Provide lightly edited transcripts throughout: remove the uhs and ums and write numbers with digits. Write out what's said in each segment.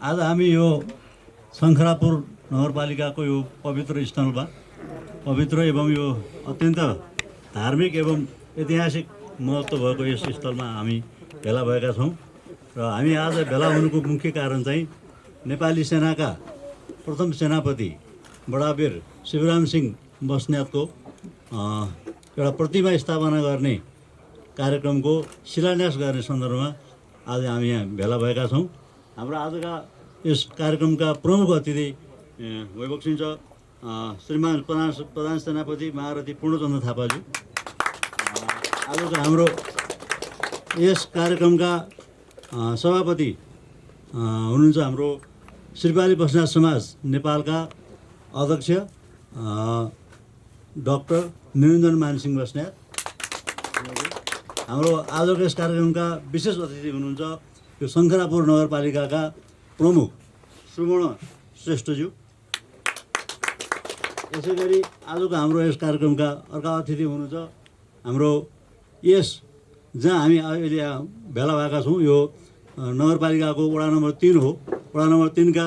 आज हामी यो शङ्खरापुर नगरपालिकाको यो पवित्र स्थलमा पवित्र एवं यो अत्यन्त धार्मिक एवं ऐतिहासिक महत्त्व भएको यस स्थलमा हामी भेला भएका छौँ र हामी आज भेला हुनुको मुख्य कारण चाहिँ नेपाली सेनाका प्रथम सेनापति बडावीर शिवराम सिंह बस्नेतको एउटा प्रतिमा स्थापना गर्ने कार्यक्रमको शिलान्यास गर्ने सन्दर्भमा आज हामी यहाँ भेला भएका छौँ। हाम्रो आजका यस कार्यक्रमका प्रमुख अतिथि वैभवसिंह श्रीमान प्रधान सेनापति महारथी पूर्णचन्द्र थापाज्यू, आजको हाम्रो यस कार्यक्रमका सभापति हुनुहुन्छ हाम्रो श्रीपाली बस्नेत समाज नेपालका अध्यक्ष डाक्टर निरञ्जन मानसिंह बस्नेत। हाम्रो आजको यस कार्यक्रमका विशेष अतिथि हुनुहुन्छ यो शङ्खरापुर नगरपालिकाका प्रमुख सुवर्ण श्रेष्ठज्यू। यसै गरी आजको हाम्रो यस कार्यक्रमका अर्का अतिथि हुनुहुन्छ हाम्रो यस जहाँ हामी अहिले भेला भएका छौँ यो नगरपालिकाको वडा नम्बर 3 हो। वडा नम्बर 3 का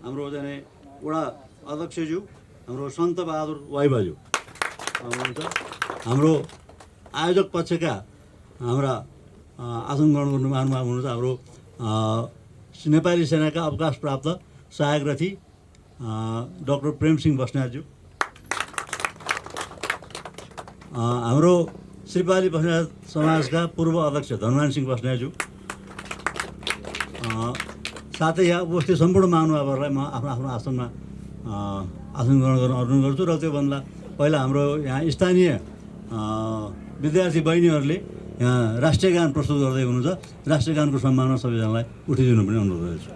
हाम्रो चाहिँ वडा अध्यक्षज्यू हाम्रो सन्त बहादुर वाइबाज्यू हुनुहुन्छ। हाम्रो आयोजक पक्षका हाम्रा आसन ग्रहण गर्नु हुनुहुन्छ हाम्रो नेपाली सेनाका अवकाश प्राप्त सहायक रथी डाक्टर प्रेमसिंह बस्नेतज्यू, हाम्रो श्रीपाली बस्नेत समाजका पूर्व अध्यक्ष धनमान सिंह बस्नेतज्यू, साथै यहाँ उपस्थित सम्पूर्ण महानुभावहरूलाई म आफ्नो आफ्नो आसनमा आसन ग्रहण गर्न अनुरोध गर्छु। र त्योभन्दा पहिला हाम्रो यहाँ स्थानीय विद्यार्थी बहिनीहरूले यहाँ राष्ट्रिय गान प्रस्तुत गर्दै हुनुहुन्छ। राष्ट्रिय गानको सम्मानमा सबैजनालाई उठिदिनु पनि अनुरोध गर्छु।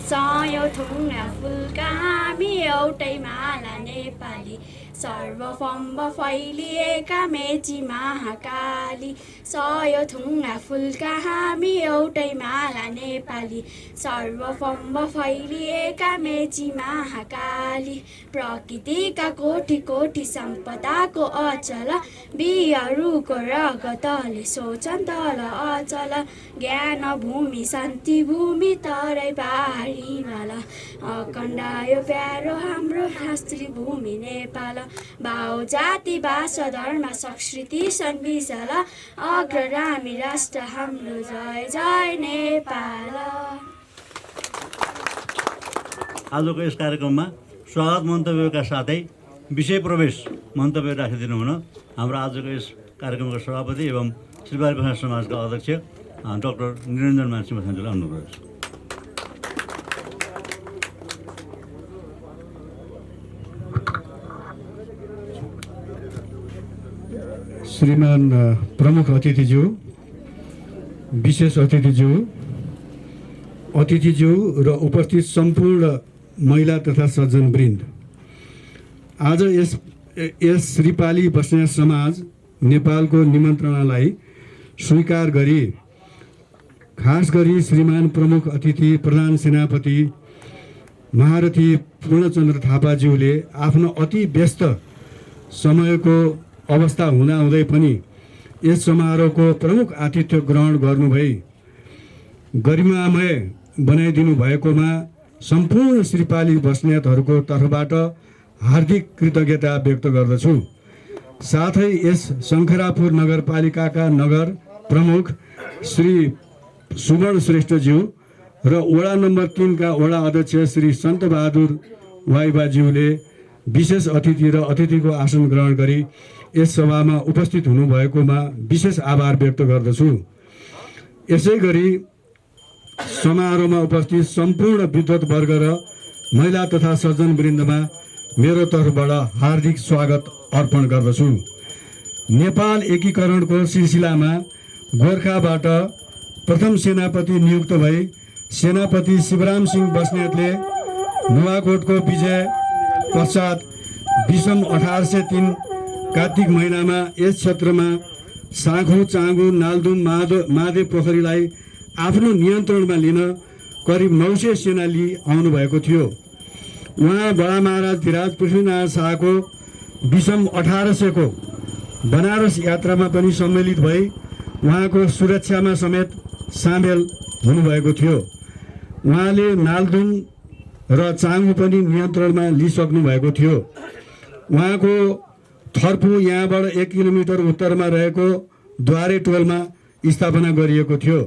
सयौं थुङ्गा फुलका हामी एउटै माला नेपाली, सर्वफम्ब फैलिएका मेची महाकाली। सयौं थुङ्गा फुलका हामी एउटै माला नेपाली, सर्वफम्ब फैलिएका मेची महाकाली। प्रकृतिका कोटि कोटि सम्पदाको अचल, बिरुको रगतले सोचन तल अचल। ज्ञान भूमि शान्ति भूमि तरै पारी हिमाल, अखण्ड यो प्यारो हाम्रो शास्त्री भूमि नेपाल। भाव जाति भाषा धर्म संस्कृति संविशाल, अग्रगामी राष्ट्र हाम्रो जय जय नेपाल। आजको यस कार्यक्रममा स्वागत मन्तव्यका साथै विषय प्रवेश मन्तव्य राखिदिनु हुन हाम्रो आजको यस कार्यक्रमका सभापति एवं श्रीपाली बस्नेत समाजका अध्यक्ष डाक्टर निरञ्जन मानसिंह बस्नेतज्यूलाई अनुरोध गर्छु। श्रीमान प्रमुख अतिथिज्यू, विशेष अतिथिज्यू र उपस्थित सम्पूर्ण महिला तथा सज्जनवृन्द, आज यस श्रीपाली बस्नेत समाज नेपालको निमन्त्रणालाई स्वीकार गरी खास गरी श्रीमान प्रमुख अतिथि प्रधान सेनापति महारथी पूर्णचन्द्र थापाज्यूले आफ्नो अति व्यस्त समयको अवस्था हुँदाहुँदै पनि यस समारोहको प्रमुख आतिथ्य ग्रहण गर्नुभई गरिमामय बनाइदिनु भएकोमा सम्पूर्ण श्रीपाली बस्नेतहरूको तर्फबाट हार्दिक कृतज्ञता व्यक्त गर्दछु। साथै यस शङ्खरापुर नगरपालिकाका नगर प्रमुख श्री सुवर्ण श्रेष्ठज्यू र वडा नम्बर 3 का वडा अध्यक्ष श्री सन्त बहादुर वाइबाज्यूले विशेष अतिथि र अतिथिको आसन ग्रहण गरी यस सभामा उपस्थित हुनुभएकोमा विशेष आभार व्यक्त गर्दछु। यसै गरी समारोहमा उपस्थित सम्पूर्ण विद्वत वर्ग र महिला तथा सज्जनवृन्दमा मेरो तर्फबाट हार्दिक स्वागत अर्पण गर्दछु। नेपाल एकीकरणको सिलसिलामा गोर्खाबाट प्रथम सेनापति नियुक्त भई सेनापति शिवराम सिंह बस्नेतले नुवाकोटको विजय पश्चात विषम 1803 कार्तिक महिनामा यस क्षेत्रमा साँखु चाँगु नालदुम माधे पोखरीलाई आफ्नो नियन्त्रणमा लिन करिब 900 सेना लिई आउनुभएको थियो। उहाँ बडा महाराज धिराज पृथ्वीनारायण शाहको विषम 1800 को बनारस यात्रामा पनि सम्मिलित भई उहाँको सुरक्षामा समेत सामेल हुनुभएको थियो। उहाँले नालदुङ र चाङु पनि नियन्त्रणमा लिइसक्नु भएको थियो। उहाँको थर्पु यहाँबाट 1 किलोमिटर उत्तरमा रहेको द्वारे टोलमा स्थापना गरिएको थियो।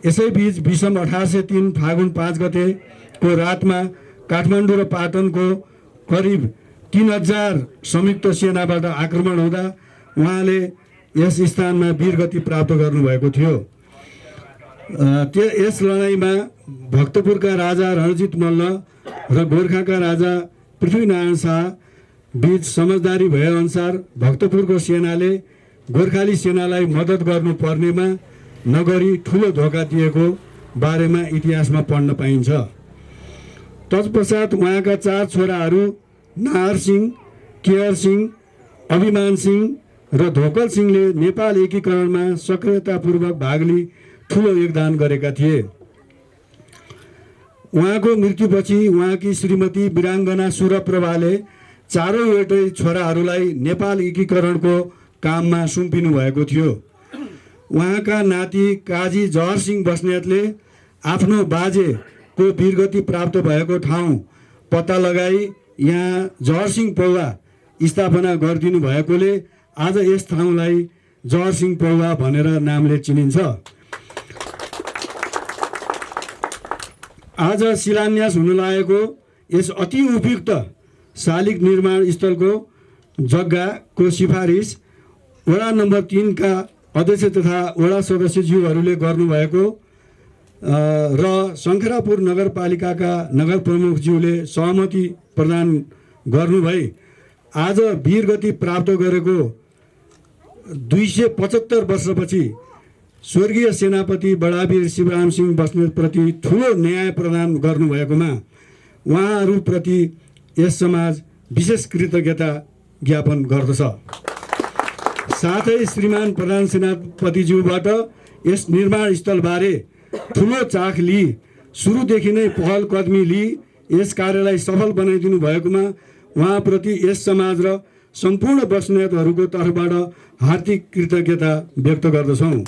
यसैबीच विषम 1803 फागुन 5 गतेको रातमा काठमाडौँ र पाटनको करिब 3000 संयुक्त सेनाबाट आक्रमण हुँदा उहाँले यस स्थानमा वीरगति प्राप्त गर्नुभएको थियो। यस लडाइँमा भक्तपुरका राजा रणजित मल्ल र गोर्खाका राजा पृथ्वीनारायण शाह बीच समझदारी भएअनुसार भक्तपुरको सेनाले गोर्खाली सेनालाई मद्दत गर्नुपर्नेमा नगरी ठुलो धोका दिएको बारेमा इतिहासमा पढ्न पाइन्छ। तत्पश्चात उहाँका 4 छोराहरू नाहर सिंह, केहर सिंह, अभिमान सिंह र धोकल सिंहले नेपाल एकीकरणमा सक्रियतापूर्वक भाग लिई ठुलो योगदान गरेका थिए। उहाँको मृत्युपछि उहाँकी श्रीमती वीराङ्गना सुरप्रभाले चारैवटै छोराहरूलाई नेपाल एकीकरणको काममा सुम्पिनु भएको थियो। उहाँका नाति काजी जहर सिंह बस्नेतले आफ्नो बाजेको वीरगति प्राप्त भएको ठाउँ पत्ता लगाई यहाँ जहर सिंह पौवा स्थापना गरिदिनु भएकोले आज यस ठाउँलाई जहर सिंह पौवा भनेर नामले चिनिन्छ। आज शिलान्यास हुन लागेको यस अति उपयुक्त शालिग निर्माण स्थलको जग्गाको सिफारिस वडा नम्बर 3 का अध्यक्ष तथा वडा सदस्यज्यूहरूले गर्नुभएको र शङ्खरापुर नगरपालिकाका नगर प्रमुखज्यूले सहमति प्रदान गर्नुभई आज वीरगति प्राप्त गरेको 275 वर्षपछि स्वर्गीय सेनापति बडावीर शिवराम सिंह बस्नेतप्रति ठुलो न्याय प्रदान गर्नुभएकोमा उहाँहरूप्रति यस समाज विशेष कृतज्ञता ज्ञापन गर्दछ। साथै श्रीमान प्रधान सेनापतिज्यूबाट यस निर्माण स्थलबारे ठुलो चाख लिई सुरुदेखि नै पहल कदमी लिई यस कार्यलाई सफल बनाइदिनु भएकोमा उहाँप्रति यस समाज र सम्पूर्ण बस्नेतहरूको तर्फबाट हार्दिक कृतज्ञता व्यक्त गर्दछौँ।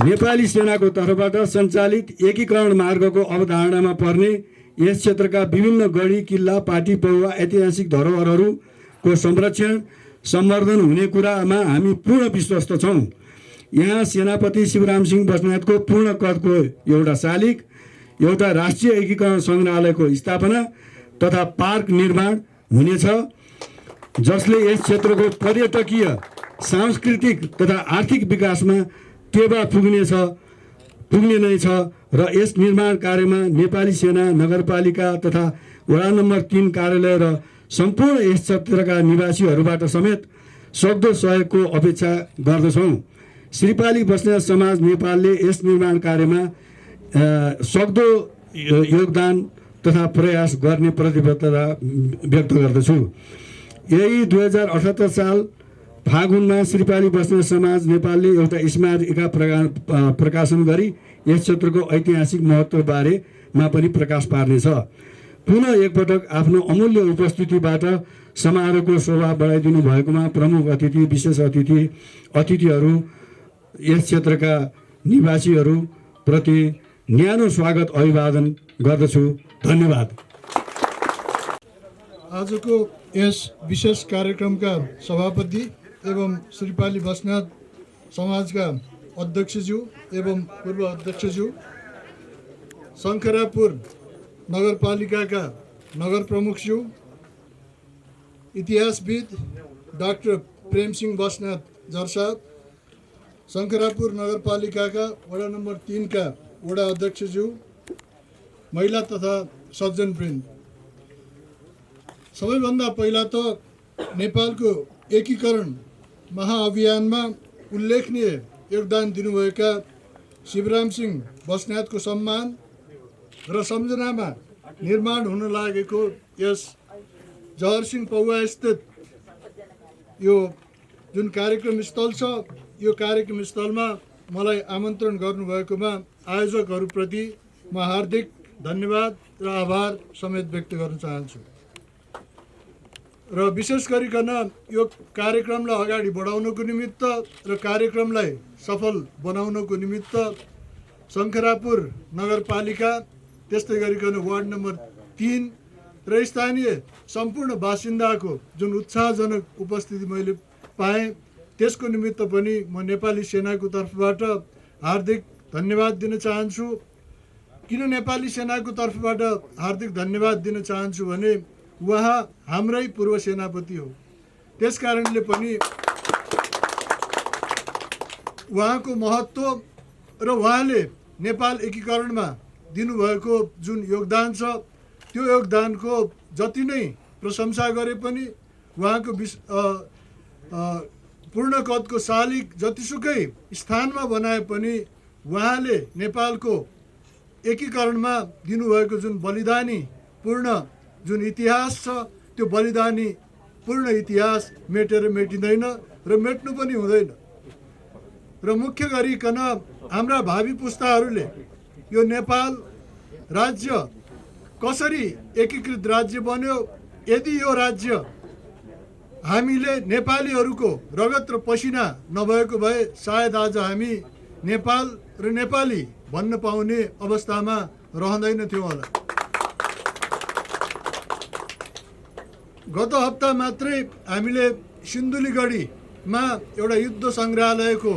नेपाली सेनाको तर्फबाट सञ्चालित एकीकरण मार्गको अवधारणामा पर्ने यस क्षेत्रका विभिन्न गढी, किल्ला, पाटी पौवा ऐतिहासिक धरोहरहरूको संरक्षण सम्वर्धन हुने कुरामा हामी पूर्ण विश्वस्त छौँ। यहाँ सेनापति शिवराम सिंह बस्नेतको पूर्ण कदको एउटा शालिग, एउटा राष्ट्रिय एकीकरण सङ्ग्रहालयको स्थापना तथा पार्क निर्माण हुनेछ, जसले यस क्षेत्रको पर्यटकीय, सांस्कृतिक तथा आर्थिक विकासमा टेवा पुग्ने नै छ र यस निर्माण कार्यमा नेपाली सेना, नगरपालिका तथा वडा नम्बर 3 कार्यालय र सम्पूर्ण यस क्षेत्रका निवासीहरूबाट समेत सक्दो सहयोगको अपेक्षा गर्दछौँ। श्रीपाली बस्नेत समाज नेपालले यस निर्माण कार्यमा सक्दो योगदान तथा प्रयास गर्ने प्रतिबद्धता व्यक्त गर्दछु। यही 2078 साल फागुनमा श्रीपाली बस्नेत समाज नेपालले एउटा स्मारिका प्रकाशन गरी यस क्षेत्रको ऐतिहासिक महत्त्वबारेमा पनि प्रकाश पार्नेछ। पुनः एकपटक आफ्नो अमूल्य उपस्थितिबाट समारोहको शोभा बढाइदिनु भएकोमा प्रमुख अतिथि, विशेष अतिथिहरू, यस क्षेत्रका निवासीहरूप्रति न्यानो स्वागत अभिवादन गर्दछु। धन्यवाद। आजको यस विशेष कार्यक्रमका सभापति एवं श्रीपाली बस्नेत समाजका अध्यक्षज्यू एवं पूर्व अध्यक्षज्यू, शङ्खरापुर नगरपालिकाका नगर प्रमुखज्यू, इतिहासविद डाक्टर प्रेमसिंह बस्नेत जरसाद, शङ्खरापुर नगरपालिकाका वडा नम्बर 3 का वडा अध्यक्षज्यू, महिला तथा सज्जनवृन्द, सबैभन्दा पहिला त नेपालको एकीकरण महाअभियानमा उल्लेखनीय योगदान दिनुभएका शिवराम सिंह बस्नेतको सम्मान र सम्झनामा निर्माण हुन लागेको यस जहर सिंह पौवा स्थित यो जुन कार्यक्रम स्थल छ, यो कार्यक्रम स्थलमा मलाई आमन्त्रण गर्नुभएकोमा आयोजकहरूप्रति म हार्दिक धन्यवाद र आभार समेत व्यक्त गर्न चाहन्छु। र विशेष गरिकन यो कार्यक्रमलाई अगाडि बढाउनको निमित्त र कार्यक्रमलाई सफल बनाउनको निमित्त शङ्खरापुर नगरपालिका, त्यस्तै गरिकन वार्ड नम्बर 3 र स्थानीय सम्पूर्ण बासिन्दाको जुन उत्साहजनक उपस्थिति मैले पाएँ, त्यसको निमित्त पनि म नेपाली सेनाको तर्फबाट हार्दिक धन्यवाद दिन चाहन्छु। किन नेपाली सेनाको तर्फबाट हार्दिक धन्यवाद दिन चाहन्छु भने उहाँ हाम्रै पूर्व सेनापति हो। त्यस कारणले पनि उहाँको महत्त्व र उहाँले नेपाल एकीकरणमा दिनुभएको जुन योगदान छ, त्यो योगदानको जति नै प्रशंसा गरे पनि, उहाँको पूर्ण कदको शालिग जतिसुकै स्थानमा बनाए पनि उहाँले नेपालको एकीकरणमा दिनुभएको जुन बलिदानी पूर्ण जुन इतिहास छ, त्यो बलिदानी पूर्ण इतिहास मेटेर मेटिँदैन र मेट्नु पनि हुँदैन। र मुख्य गरिकन हाम्रा भावी पुस्ताहरूले यो नेपाल राज्य कसरी एकीकृत राज्य बन्यो, यदि यो राज्य हामीले नेपालीहरूको रगत र पसिना नभएको भए सायद आज हामी नेपाल र नेपाली भन्न पाउने अवस्थामा रहँदैनथ्यौँ होला। गत हप्ता मात्रै हामीले सिन्धुलीगढीमा एउटा युद्ध सङ्ग्रहालयको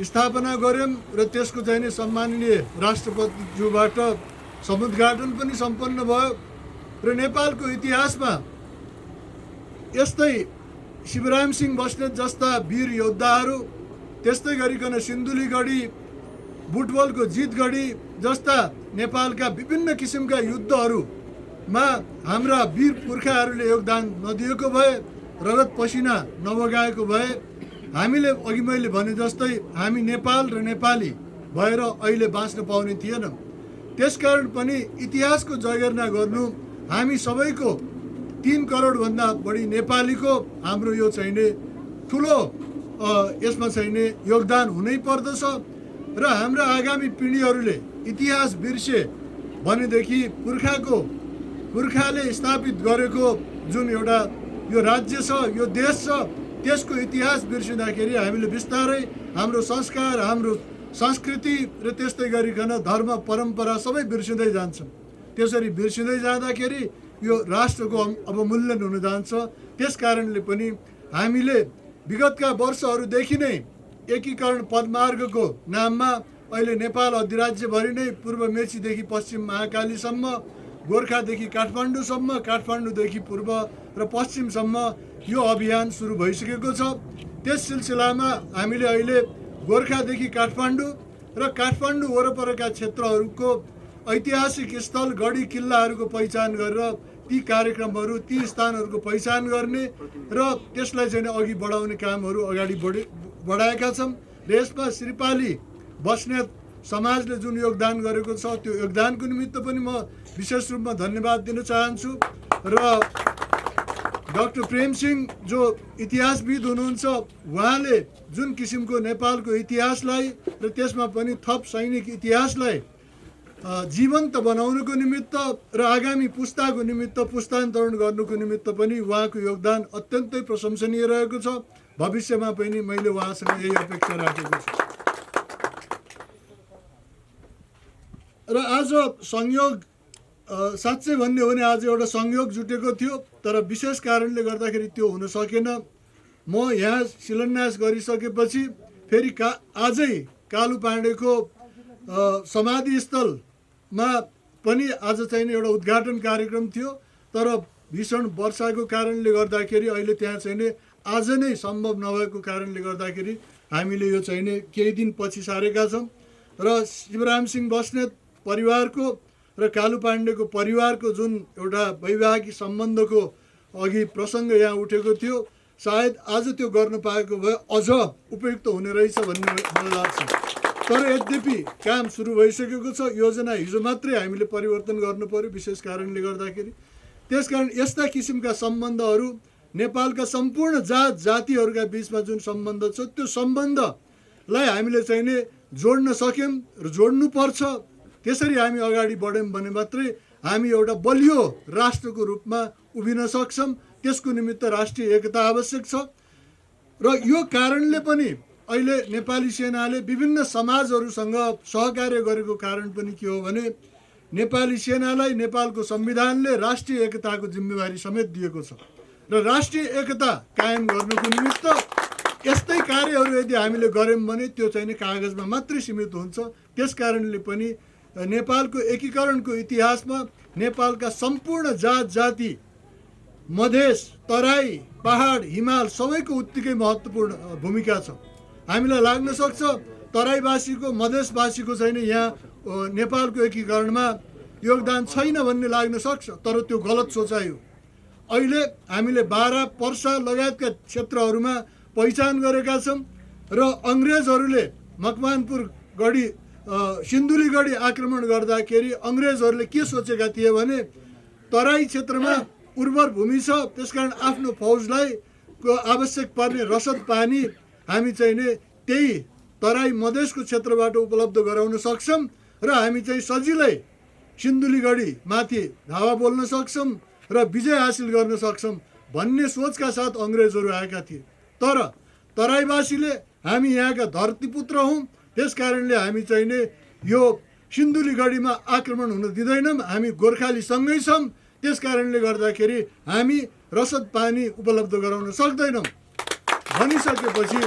स्थापना गऱ्यौँ र त्यसको चाहिँ सम्माननीय राष्ट्रपतिज्यूबाट समुद्घाटन पनि सम्पन्न भयो। र नेपालको इतिहासमा यस्तै शिवराम सिंह बस्नेत जस्ता वीर योद्धाहरू, त्यस्तै गरिकन सिन्धुलीगढी, बुटवलको जितगढी जस्ता नेपालका विभिन्न किसिमका युद्धहरूमा हाम्रा वीर पुर्खाहरूले योगदान नदिएको भए, रगत पसिना नबगाएको भए हामीले अघि मैले भने जस्तै हामी नेपाल र नेपाली भएर अहिले बाँच्न पाउने थिएनौँ। त्यसकारण पनि इतिहासको जगेर्ना गर्नु हामी सबैको 3 करोडभन्दा बढी नेपालीको हाम्रो यो चाहिने ठुलो यसमा चाहिने योगदान हुनै पर्दछ। र हाम्रा आगामी पिँढीहरूले इतिहास बिर्से भनेदेखि पुर्खाले स्थापित गरेको जुन एउटा यो राज्य छ, यो देश छ, त्यसको इतिहास बिर्सिँदाखेरि हामीले बिस्तारै हाम्रो संस्कार, हाम्रो संस्कृति र त्यस्तै गरिकन धर्म परम्परा सबै बिर्सिँदै जान्छौँ। त्यसरी बिर्सिँदै जाँदाखेरि यो राष्ट्रको अवमूल्यन हुन जान्छ। त्यस कारणले पनि हामीले विगतका वर्षहरूदेखि नै एकीकरण पदमार्गको नाममा अहिले नेपाल अधिराज्यभरि नै पूर्व मेचीदेखि पश्चिम महाकालीसम्म, गोर्खादेखि काठमाडौँसम्म, काठमाडौँदेखि पूर्व र पश्चिमसम्म यो अभियान सुरु भइसकेको छ। त्यस सिलसिलामा हामीले अहिले गोर्खादेखि काठमाडौँ र काठमाडौँ वरपरका क्षेत्रहरूको ऐतिहासिक स्थल, गढी, किल्लाहरूको पहिचान गरेर ती कार्यक्रमहरू, ती स्थानहरूको पहिचान गर्ने र त्यसलाई चाहिँ अघि बढाउने कामहरू अगाडि बढाएका छौँ। र यसमा श्रीपाली बस्नेत समाजले जुन योगदान गरेको छ, त्यो योगदानको निमित्त पनि म विशेष रूपमा धन्यवाद दिन चाहन्छु। र डाक्टर प्रेम सिंह जो इतिहासविद हुनुहुन्छ, उहाँले जुन किसिमको नेपालको इतिहासलाई र त्यसमा पनि थप सैनिक इतिहासलाई जीवन्त बनाउनको निमित्त र आगामी पुस्ताको निमित्त पुस्तान्तरण गर्नुको निमित्त पनि उहाँको योगदान अत्यन्तै प्रशंसनीय रहेको छ। भविष्यमा पनि मैले उहाँसँग यही अपेक्षा राखेको छु। र आज संयोग साँच्चै भन्ने हो भने आज एउटा संयोग जुटेको थियो, तर विशेष कारणले गर्दाखेरि त्यो हुन सकेन। म यहाँ शिलान्यास गरिसकेपछि फेरि आजै कालु पाण्डेको समाधिस्थलमा पनि आज चाहिँ एउटा उद्घाटन कार्यक्रम थियो, तर भीषण वर्षाको कारणले गर्दाखेरि अहिले त्यहाँ चाहिँ आज नै सम्भव नभएको कारणले गर्दाखेरि हामीले यो चाहिँ केही दिन पछि सारेका छौँ। र शिवराम सिंह बस्नेत परिवारको र कालु पाण्डेको परिवारको जुन एउटा वैवाहिक सम्बन्धको अघि प्रसङ्ग यहाँ उठेको थियो, सायद आज त्यो गर्न पाएको भए अझ उपयुक्त हुने रहेछ भन्ने मलाई लाग्छ। तर यद्यपि काम सुरु भइसकेको छ। योजना हिजो मात्रै हामीले परिवर्तन गर्नु पर्यो विशेष कारणले गर्दाखेरि। त्यसकारण यस्ता किसिमका सम्बन्धहरू नेपालका सम्पूर्ण जात जातिहरूका बिचमा जुन सम्बन्ध छ, त्यो सम्बन्धलाई हामीले चाहिँ जोड्न सक्यौँ र जोड्नुपर्छ। त्यसरी हामी अगाडि बढ्यौँ भने मात्रै हामी एउटा बलियो राष्ट्रको रूपमा उभिन सक्छौँ त्यसको निमित्त राष्ट्रिय एकता आवश्यक छ। र यो कारणले पनि अहिले नेपाली सेनाले विभिन्न समाजहरूसँग सहकार्य गरेको कारण पनि के हो भने नेपाली सेनालाई नेपालको संविधानले राष्ट्रिय एकताको जिम्मेवारी समेत दिएको छ र राष्ट्रिय एकता कायम गर्नुको निमित्त यस्तै कार्यहरू यदि हामीले गऱ्यौँ भने त्यो चाहिँ कागजमा मात्रै सीमित हुन्छ। त्यस कारणले पनि नेपालको एकीकरणको इतिहासमा नेपालका सम्पूर्ण जात जाति मधेस तराई पहाड हिमाल सबैको उत्तिकै महत्त्वपूर्ण भूमिका छ। हामीलाई लाग्न सक्छ तराईवासीको मधेसवासीको चाहिँ यहाँ नेपालको एकीकरणमा योगदान छैन भन्ने लाग्न सक्छ, तर त्यो गलत सोचाइ हो। अहिले हामीले बारा पर्सा लगायतका क्षेत्रहरूमा पहिचान गरेका छौँ र अङ्ग्रेजहरूले मकवानपुर गढी सिन्धुली गढी आक्रमण गर्दाखेरि अङ्ग्रेजहरूले के सोचेका थिए भने तराई क्षेत्रमा उर्वर भूमि छ, त्यसकारण आफ्नो फौजलाई आवश्यक पर्ने रसद पानी हामी चाहिँ त्यही तराई मधेसको क्षेत्रबाट उपलब्ध गराउन सक्छौँ र हामी चाहिँ सजिलै सिन्धुली गढी माथि धावा बोल्न सक्छौँ र विजय हासिल गर्न सक्छौँ भन्ने सोचका साथ अङ्ग्रेजहरू आएका थिए। तर तराईवासीले हामी यहाँका धरतीपुत्र हौँ, त्यस कारणले हामी चाहिँ यो सिन्धुली गढीमा आक्रमण हुन दिँदैनौँ, हामी गोर्खालीसँगै छौँ, त्यस कारणले गर्दाखेरि हामी रसद पानी उपलब्ध गराउन सक्दैनौँ भनिसकेपछि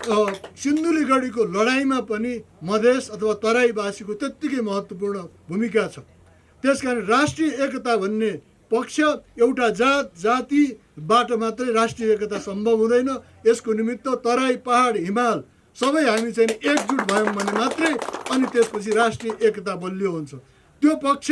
सिन्धुली गढीको लडाइँमा पनि मधेस अथवा तराईवासीको त्यत्तिकै महत्त्वपूर्ण भूमिका छ। त्यसकारण राष्ट्रिय एकता भन्ने पक्ष एउटा जात जातिबाट मात्रै राष्ट्रिय एकता सम्भव हुँदैन। यसको निमित्त तराई पहाड हिमाल सबै हामी चाहिँ एकजुट भयौँ भने मात्रै अनि त्यसपछि राष्ट्रिय एकता बलियो हुन्छ। त्यो पक्ष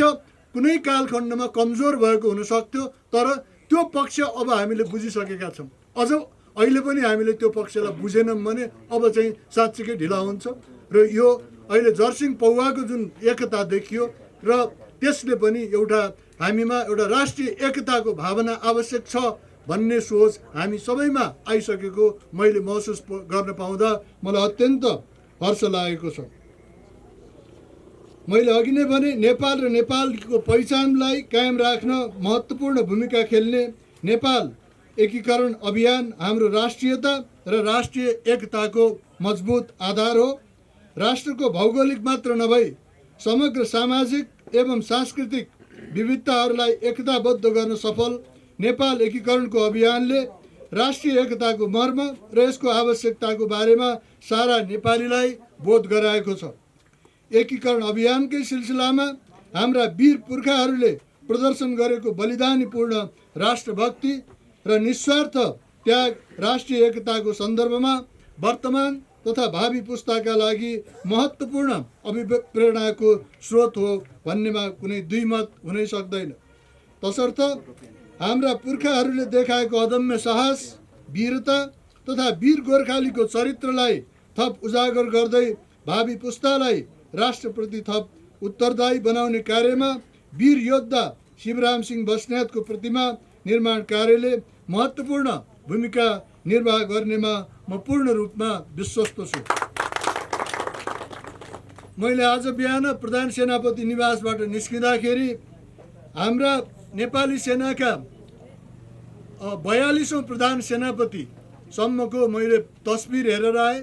कुनै कालखण्डमा कमजोर भएको हुनसक्थ्यो, तर त्यो पक्ष अब हामीले बुझिसकेका छौँ। अझ अहिले पनि हामीले त्यो पक्षलाई बुझेनौँ भने अब चाहिँ साँच्चीकै ढिला हुन्छ र यो अहिले जरसिंह पौवाको जुन एकता देखियो र त्यसले पनि एउटा हामीमा एउटा राष्ट्रिय एकताको भावना आवश्यक छ भन्ने सोच हामी सबैमा आइसकेको मैले महसुस गर्न पाउँदा मलाई अत्यन्त हर्ष लागेको छ। मैले अघि नै भने नेपाल र नेपालको पहिचानलाई कायम राख्न महत्त्वपूर्ण भूमिका खेल्ने नेपाल एकीकरण अभियान हाम्रो राष्ट्रियता र राष्ट्रिय एकताको मजबुत आधार हो। राष्ट्रको भौगोलिक मात्र नभई समग्र सामाजिक एवं सांस्कृतिक विविधताहरूलाई एकताबद्ध गर्न सफल नेपाल एकीकरणको अभियानले राष्ट्रिय एकताको मर्म र यसको आवश्यकताको बारेमा सारा नेपालीलाई बोध गराएको छ। एकीकरण अभियानकै सिलसिलामा हाम्रा वीर पुर्खाहरूले प्रदर्शन गरेको बलिदानीपूर्ण राष्ट्रभक्ति र निस्वार्थ त्याग राष्ट्रिय एकताको सन्दर्भमा वर्तमान तथा भावी पुस्ताका लागि महत्त्वपूर्ण अभिप्रेरणाको स्रोत हो भन्नेमा कुनै दुई मत हुनै सक्दैन। तसर्थ हाम्रा पुर्खाहरूले देखाएको अदम्य साहस वीरता तथा वीर गोर्खालीको चरित्रलाई थप उजागर गर्दै भावी पुस्तालाई राष्ट्रप्रति थप उत्तरदायी बनाउने कार्यमा वीर योद्धा शिवराम सिंह बस्नेतको प्रतिमा निर्माण कार्यले महत्त्वपूर्ण भूमिका निर्वाह गर्नेमा म पूर्ण रूपमा विश्वस्त छु। मैले आज बिहान प्रधान सेनापति निवासबाट निस्किँदाखेरि हाम्रा नेपाली सेनाका 42औं प्रधान सेनापतिसम्मको मैले तस्बिर हेरेर आएँ।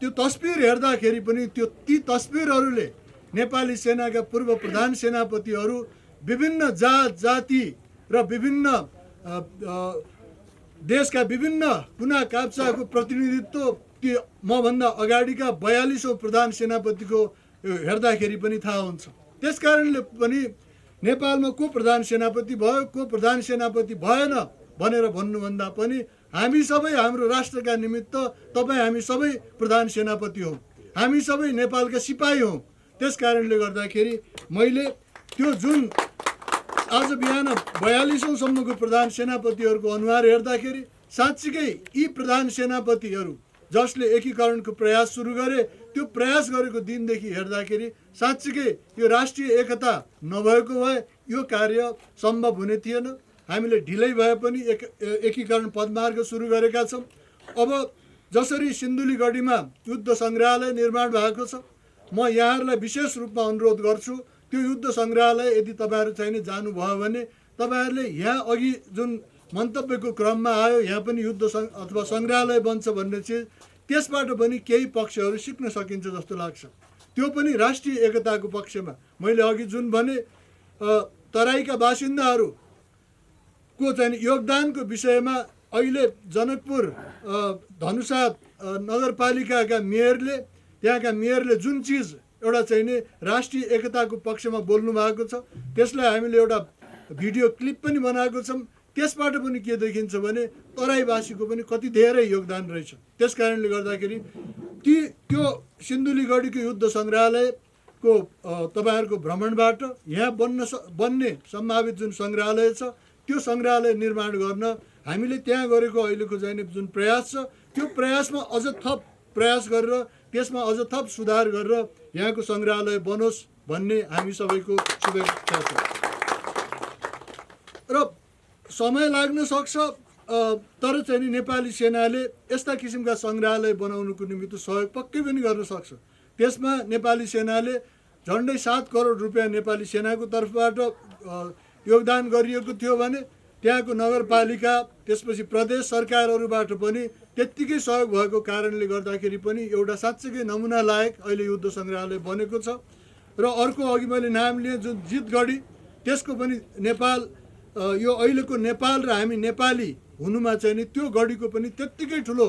त्यो तस्बिर हेर्दाखेरि पनि ती तस्बिरहरूले नेपाली सेनाका पूर्व प्रधान सेनापतिहरू विभिन्न जात जाति र विभिन्न देशका विभिन्न कुना काप्चाको प्रतिनिधित्व त्यो मभन्दा अगाडिका 42औं प्रधान सेनापतिको हेर्दाखेरि पनि थाहा हुन्छ। त्यस कारणले पनि नेपालमा को प्रधान सेनापति भयो को प्रधान सेनापति भएन भनेर भन्नुभन्दा पनि हामी सबै हाम्रो राष्ट्रका निमित्त तपाईँ हामी सबै प्रधान सेनापति हौँ, हामी सबै नेपालका सिपाही हौँ। त्यस कारणले गर्दाखेरि मैले त्यो जुन आज बिहान 42औं सम्मको प्रधान सेनापतिहरूको अनुहार हेर्दाखेरि साँच्चीकै यी प्रधान सेनापतिहरू जसले एकीकरणको प्रयास सुरु गरे त्यो प्रयास गरेको दिनदेखि हेर्दाखेरि साँच्चीकै यो राष्ट्रिय एकता नभएको भए यो कार्य सम्भव हुने थिएन। हामीले ढिलै भए पनि एकीकरण पदमार्ग सुरु गरेका छौँ। अब जसरी सिन्धुली गढीमा युद्ध सङ्ग्रहालय निर्माण भएको छ, म यहाँहरूलाई विशेष रूपमा अनुरोध गर्छु त्यो युद्ध सङ्ग्रहालय यदि तपाईँहरू चाहिँ जानुभयो भने तपाईँहरूले यहाँ अघि जुन मन्तव्यको क्रममा आयो यहाँ पनि युद्ध अथवा सङ्ग्रहालय बन्छ भन्ने चिज त्यसबाट पनि केही पक्षहरू सिक्न सकिन्छ जस्तो लाग्छ। त्यो पनि राष्ट्रिय एकताको पक्षमा। मैले अघि जुन भने तराईका बासिन्दाहरूको चाहिँ योगदानको विषयमा अहिले जनकपुर धनुषा नगरपालिकाका मेयरले त्यहाँका मेयरले जुन चिज एउटा चाहिँ नि राष्ट्रिय एकताको पक्षमा बोल्नु भएको छ त्यसलाई हामीले एउटा भिडियो क्लिप पनि बनाएको छौँ। त्यसबाट पनि के देखिन्छ भने तराईवासीको पनि कति धेरै योगदान रहेछ। त्यस कारणले गर्दाखेरि त्यो सिन्धुलीगढीको युद्ध सङ्ग्रहालयको तपाईँहरूको भ्रमणबाट यहाँ बन्ने सम्भावित जुन सङ्ग्रहालय छ त्यो सङ्ग्रहालय निर्माण गर्न हामीले त्यहाँ गरेको अहिलेको चाहिँ जुन प्रयास छ त्यो प्रयासमा अझ थप प्रयास गरेर त्यसमा अझ थप सुधार गरेर यहाँको सङ्ग्रहालय बनोस् भन्ने हामी सबैको शुभेच्छा छ। र समय लाग्न सक्छ तर चाहिँ नि नेपाली सेनाले यस्ता किसिमका सङ्ग्रहालय बनाउनुको निमित्त सहयोग पक्कै पनि गर्न सक्छ। त्यसमा नेपाली सेनाले झन्डै 7 करोड रुपियाँ नेपाली सेनाको तर्फबाट योगदान गरिएको थियो भने त्यहाँको नगरपालिका त्यसपछि प्रदेश सरकारहरूबाट पनि त्यत्तिकै सहयोग भएको कारणले गर्दाखेरि पनि एउटा साँच्चैकै नमुना लायक अहिले युद्ध सङ्ग्रहालय बनेको छ। र अर्को अघि मैले नाम लिएँ जुन जितगढी त्यसको पनि नेपाल यो अहिलेको नेपाल र हामी नेपाली हुनुमा चाहिँ नि त्यो गढीको पनि त्यत्तिकै ठुलो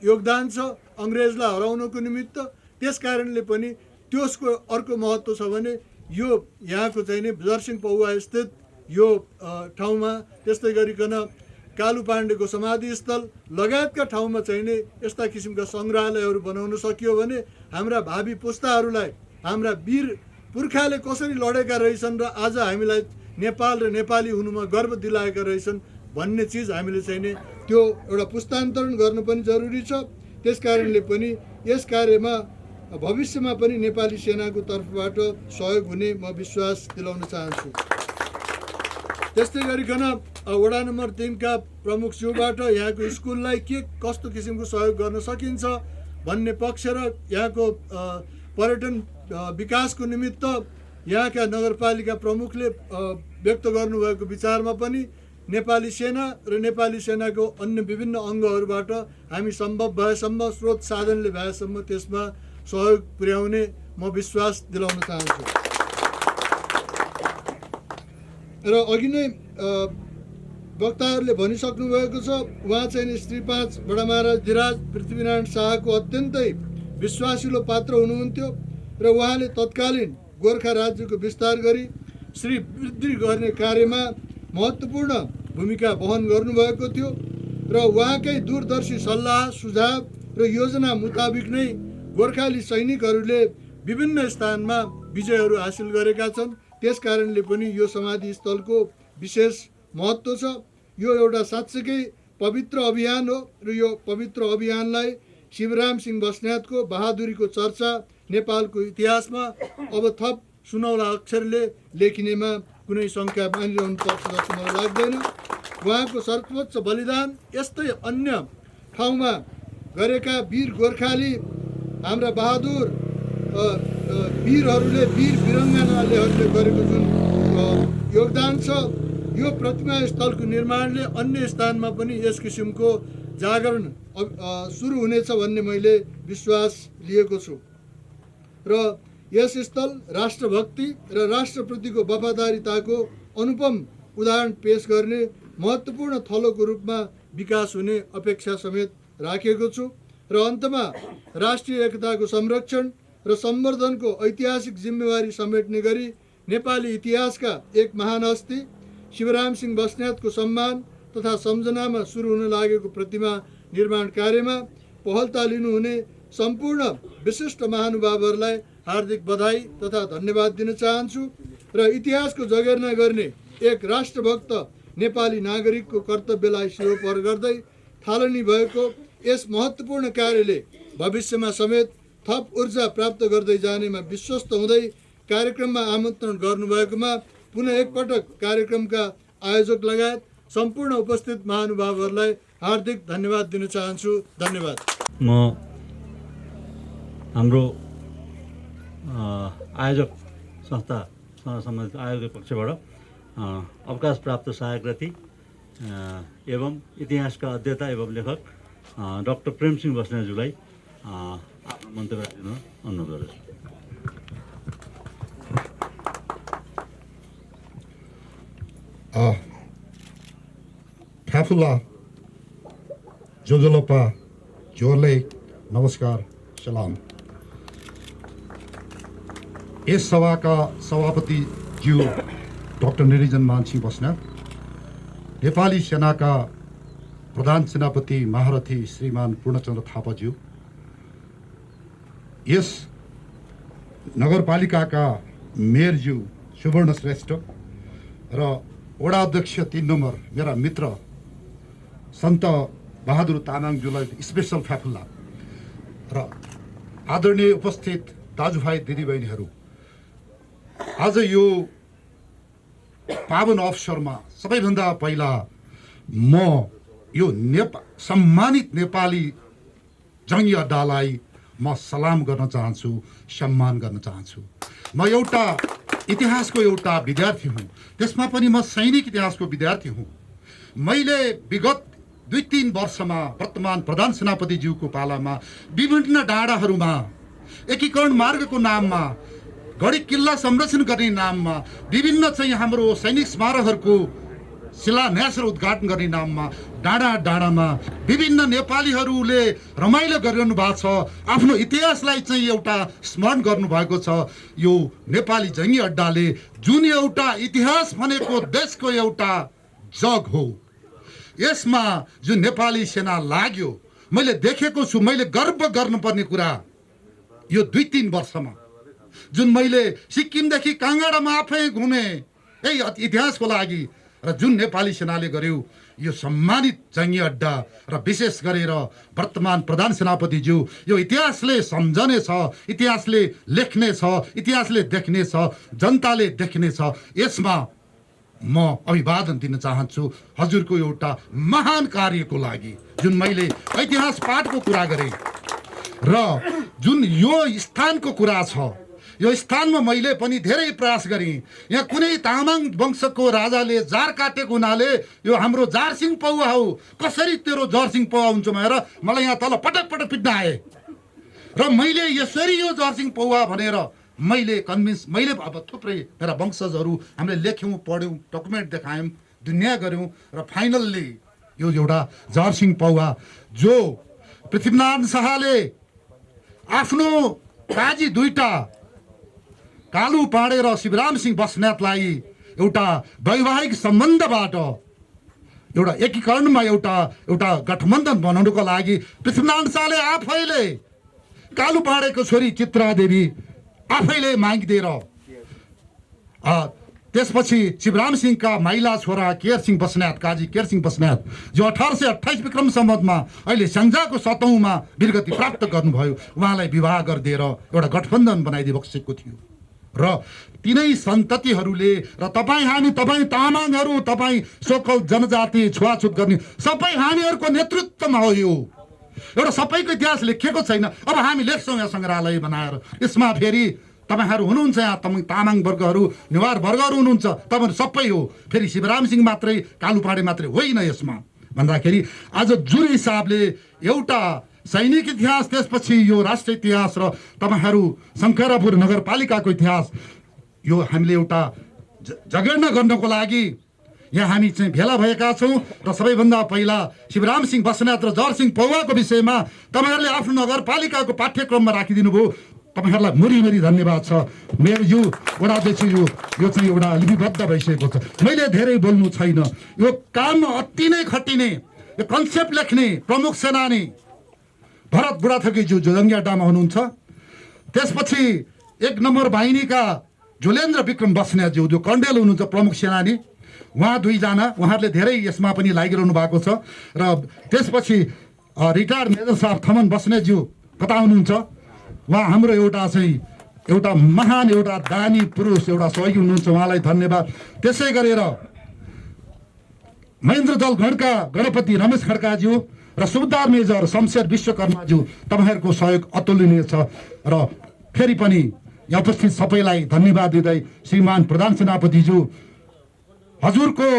योगदान छ अङ्ग्रेजलाई हराउनको निमित्त। त्यस कारणले पनि त्यसको अर्को महत्त्व छ भने यो यहाँको चाहिँ नि जरसिंह पौवा स्थित यो ठाउँमा त्यस्तै गरिकन कालु पाण्डेको समाधिस्थल लगायतका ठाउँमा चाहिँ नि यस्ता किसिमका सङ्ग्रहालयहरू बनाउन सकियो भने हाम्रा भावी पुस्ताहरूलाई हाम्रा वीर पुर्खाले कसरी लडेका रहेछन् र आज हामीलाई नेपाल र नेपाली हुनुमा गर्व दिलाएका रहेछन् भन्ने चिज हामीले चाहिँ नि त्यो एउटा पुस्तान्तरण गर्न पनि जरुरी छ। त्यस कारणले पनि यस कार्यमा भविष्यमा पनि नेपाली सेनाको तर्फबाट सहयोग हुने म विश्वास दिलाउन चाहन्छु। त्यस्तै गरिकन वडा नम्बर 3 का प्रमुखज्यूबाट यहाँको स्कुललाई के कस्तो किसिमको सहयोग गर्न सकिन्छ भन्ने पक्ष र यहाँको पर्यटन विकासको निमित्त यहाँका नगरपालिका प्रमुखले व्यक्त गर्नुभएको विचारमा पनि नेपाली सेना र नेपाली सेनाको अन्य विभिन्न अङ्गहरूबाट हामी सम्भव भएसम्म स्रोत साधनले भएसम्म त्यसमा सहयोग पुर्याउने म विश्वास दिलाउन चाहन्छु। र अघि नै वक्ताहरूले भनिसक्नु भएको छ उहाँ चाहिँ श्री 5 बडा महाराज धिराज पृथ्वीनारायण शाहको अत्यन्तै विश्वासिलो पात्र हुनुहुन्थ्यो र उहाँले तत्कालीन गोर्खा राज्यको विस्तार गरी श्री वृद्धि गर्ने कार्यमा महत्त्वपूर्ण भूमिका वहन गर्नुभएको थियो र उहाँकै दूरदर्शी सल्लाह सुझाव र योजना मुताबिक नै गोर्खाली सैनिकहरूले विभिन्न स्थानमा विजयहरू हासिल गरेका छन्। त्यस कारणले पनि यो समाधि स्थलको विशेष महत्त्व छ। यो एउटा साँच्चैकै पवित्र अभियान हो र यो पवित्र अभियानलाई शिवराम सिंह बस्नेतको बहादुरीको चर्चा नेपालको इतिहासमा अब थप सुनौला अक्षरले लेखिनेमा कुनै शङ्का मानिरहनु पर्छ जस्तो मलाई लाग्दैन। उहाँको सर्वोच्च बलिदान यस्तै अन्य ठाउँमा गरेका वीर गोर्खाली हाम्रा बहादुर वीरहरूले वीर वीरङ्गनाहरूले गरेको जुन योगदान छ यो प्रतिमा स्थलको निर्माणले अन्य स्थानमा पनि यस किसिमको जागरण सुरु हुनेछ भन्ने मैले विश्वास लिएको छु र यस स्थल राष्ट्रभक्ति र राष्ट्रप्रतिको वफादारीताको अनुपम उदाहरण पेश गर्ने महत्त्वपूर्ण थलोको रूपमा विकास हुने अपेक्षा समेत राखेको छु र अन्तमा राष्ट्रिय एकताको संरक्षण र सम्वर्धनको ऐतिहासिक जिम्मेवारी समेट्ने गरी नेपाली इतिहासका एक महान हस्ती शिवराम सिंह बस्नेतको सम्मान तथा सम्झनामा सुरु हुन लागेको प्रतिमा निर्माण कार्यमा पहलता लिनुहुने सम्पूर्ण विशिष्ट महानुभावहरूलाई हार्दिक बधाई तथा धन्यवाद दिन चाहन्छु र इतिहासको जगेर्ना गर्ने एक राष्ट्रभक्त नेपाली नागरिकको कर्तव्यलाई शिरोपर गर्दै थालनी भएको यस महत्त्वपूर्ण कार्यले भविष्यमा समेत थप ऊर्जा प्राप्त गर्दै जानेमा विश्वस्त हुँदै कार्यक्रममा आमन्त्रण गर्नुभएकोमा पुनः एकपटक कार्यक्रमका आयोजक लगायत सम्पूर्ण उपस्थित महानुभावहरूलाई हार्दिक धन्यवाद दिन चाहन्छु। धन्यवाद। म हाम्रो आयोजक संस्थासँग सम्बन्धित आयोजक पक्षबाट अवकाश प्राप्त सहायक रथी एवं इतिहासका अध्येता एवं लेखक डाक्टर प्रेमसिंह बस्नेतज्यूलाई आफ्नो मन्तव्य राख्न अनुरोध गर्दछु। फ्याफुल्ला जोजोलोपा जोरले नमस्कार सलाम। यस सभाका सभापतिज्यू डाक्टर निरञ्जन मानसिंह बस्नेत, नेपाली सेनाका प्रधान सेनापति महारथी श्रीमान पूर्णचन्द्र थापाज्यू, यस नगरपालिकाका मेयरज्यू सुवर्ण श्रेष्ठ र वडा अध्यक्ष 3 नम्बर मेरा मित्र सन्त बहादुर तामाङज्यूलाई स्पेसल फ्याफुल्ला र आदरणीय उपस्थित दाजुभाइ दिदीबहिनीहरू, आज यो पावन अवसरमा सबैभन्दा पहिला म यो सम्मानित नेपाली जङ्गी अड्डालाई म सलाम गर्न चाहन्छु, सम्मान गर्न चाहन्छु। म एउटा इतिहासको एउटा विद्यार्थी हुँ, त्यसमा पनि म सैनिक इतिहासको विद्यार्थी हुँ। मैले विगत 2-3 वर्षमा वर्तमान प्रधान सेनापतिज्यूको पालामा विभिन्न डाँडाहरूमा एकीकरण मार्गको नाममा, गढी किल्ला संरक्षण गर्ने नाममा, विभिन्न चाहिँ हाम्रो सैनिक स्मारकहरूको शिलान्यास र उद्घाटन गर्ने नाममा डाँडा डाँडामा विभिन्न नेपालीहरूले रमाइलो गरिरहनु भएको छ। आफ्नो इतिहासलाई चाहिँ एउटा स्मरण गर्नुभएको छ। यो नेपाली जङ्गी अड्डाले जुन एउटा इतिहास भनेको देशको एउटा जग हो, यसमा जुन नेपाली सेना लाग्यो, मैले देखेको छु। मैले गर्व गर्नुपर्ने कुरा यो 2-3 वर्षमा जुन मैले सिक्किमदेखि काङ्गडामा आफै घुमेँ यही इतिहासको लागि, र जुन नेपाली सेनाले गर्यो यो सम्मानित जङ्गी अड्डा, र विशेष गरेर वर्तमान प्रधान सेनापतिज्यू, यो इतिहासले सम्झने छ, इतिहासले लेख्ने छ, इतिहासले देख्ने छ, जनताले देख्ने छ। यसमा म अभिवादन दिन चाहन्छु हजुरको एउटा महान कार्यको लागि। जुन मैले इतिहास पाठको कुरा गरेँ र जुन यो स्थानको कुरा छ, यो स्थानमा मैले पनि धेरै प्रयास गरेँ। यहाँ कुनै तामाङ वंशको राजाले जार काटेको हुनाले यो हाम्रो जारसिङ पौवा हो, कसरी तेरो जारसिङ पौवा हुन्छ भनेर मलाई यहाँ तल पटक पटक पिट्न आए। र मैले यसरी यो जारसिङ पौवा भनेर मैले कन्भिन्स, मैले अब थुप्रै मेरा वंशजहरू हामीले लेख्यौँ, पढ्यौँ, डकुमेन्ट देखायौँ, दुनियाँ गऱ्यौँ, र फाइनल्ली यो एउटा जारसिङ पौवा जो पृथ्वीनारायण शाहले आफ्नो काजी 2टा कालु पाँडे र शिवराम सिंह बस्नेतलाई एउटा वैवाहिक सम्बन्धबाट एउटा एकीकरणमा एउटा गठबन्धन बनाउनुको लागि पृथ्वीनारायण शाहले आफैले कालु पाँडेको छोरी चित्रादेवी आफैले मागिदिएर, त्यसपछि शिवराम सिंहका माइला छोरा केयर सिंह बस्नेत, काजी केयर सिंह बस्नेत, जो 1828 विक्रम सम्वतमा अहिले स्याङ्जाको 7औँमा वीरगति प्राप्त गर्नुभयो, उहाँलाई विवाह गरिदिएर एउटा गठबन्धन बनाइदिए बसेको थियो। र तिनै सन्ततिहरूले र तपाईँ तामाङहरू, तपाईँ सोकल जनजाति छुवाछुत गर्ने सबै हामीहरूको नेतृत्वमा हो। यो एउटा सबैको इतिहास लेखिएको छैन। अब हामी लेख्छौँ यहाँ सङ्ग्रहालय बनाएर। यसमा फेरि तपाईँहरू हुनुहुन्छ, यहाँ तामाङ वर्गहरू, नेवार वर्गहरू हुनुहुन्छ, तपाईँहरू सबै हो। फेरि शिवराम सिंह मात्रै, कालु पाँडे मात्रै होइन। यसमा भन्दाखेरि आज जुन हिसाबले एउटा सैनिक इतिहास, त्यसपछि यो राष्ट्रिय इतिहास र तपाईँहरू शङ्करापुर नगरपालिकाको इतिहास, यो हामीले एउटा जगेर्ना गर्नको लागि यहाँ हामी चाहिँ भेला भएका छौँ। र सबैभन्दा पहिला शिवराम सिंह बस्नेत र जरसिंह पौवाको विषयमा तपाईँहरूले आफ्नो नगरपालिकाको पाठ्यक्रममा राखिदिनु भयो। तपाईँहरूलाई मुरी धन्यवाद छ। मेयरज्यू, वडा अध्यक्षज्यू, यो चाहिँ एउटा लिपिबद्ध भइसकेको छ। मैले धेरै बोल्नु छैन। यो काम अति नै खटिने, यो कन्सेप्ट लेख्ने प्रमुख सेनानी भरत बुढाथोकीज्यू जो जङ्गी अड्डामा हुनुहुन्छ, त्यसपछि 1 नम्बर बाहिनीका जोलेन्द्र विक्रम बस्नेतज्यू जो कण्डेल हुनुहुन्छ प्रमुख सेनानी, उहाँ 2 जना, उहाँहरूले धेरै यसमा पनि लागिरहनु भएको छ। र त्यसपछि रिटायर्ड मेजर साहब थमन बस्नेतज्यू कता हुनुहुन्छ, उहाँ हाम्रो एउटा महान, एउटा दानी पुरुष, एउटा सहयोगी हुनुहुन्छ, उहाँलाई धन्यवाद। त्यसै गरेर महेन्द्र दल गणका गणपति रमेश खड्काज्यू र सुबेदार मेजर शमशेर विश्वकर्माज्यू, तपाईँहरूको सहयोग अतुलनीय छ। र फेरि पनि यहाँ उपस्थित सबैलाई धन्यवाद दिँदै श्रीमान प्रधान सेनापतिज्यू, हजुरको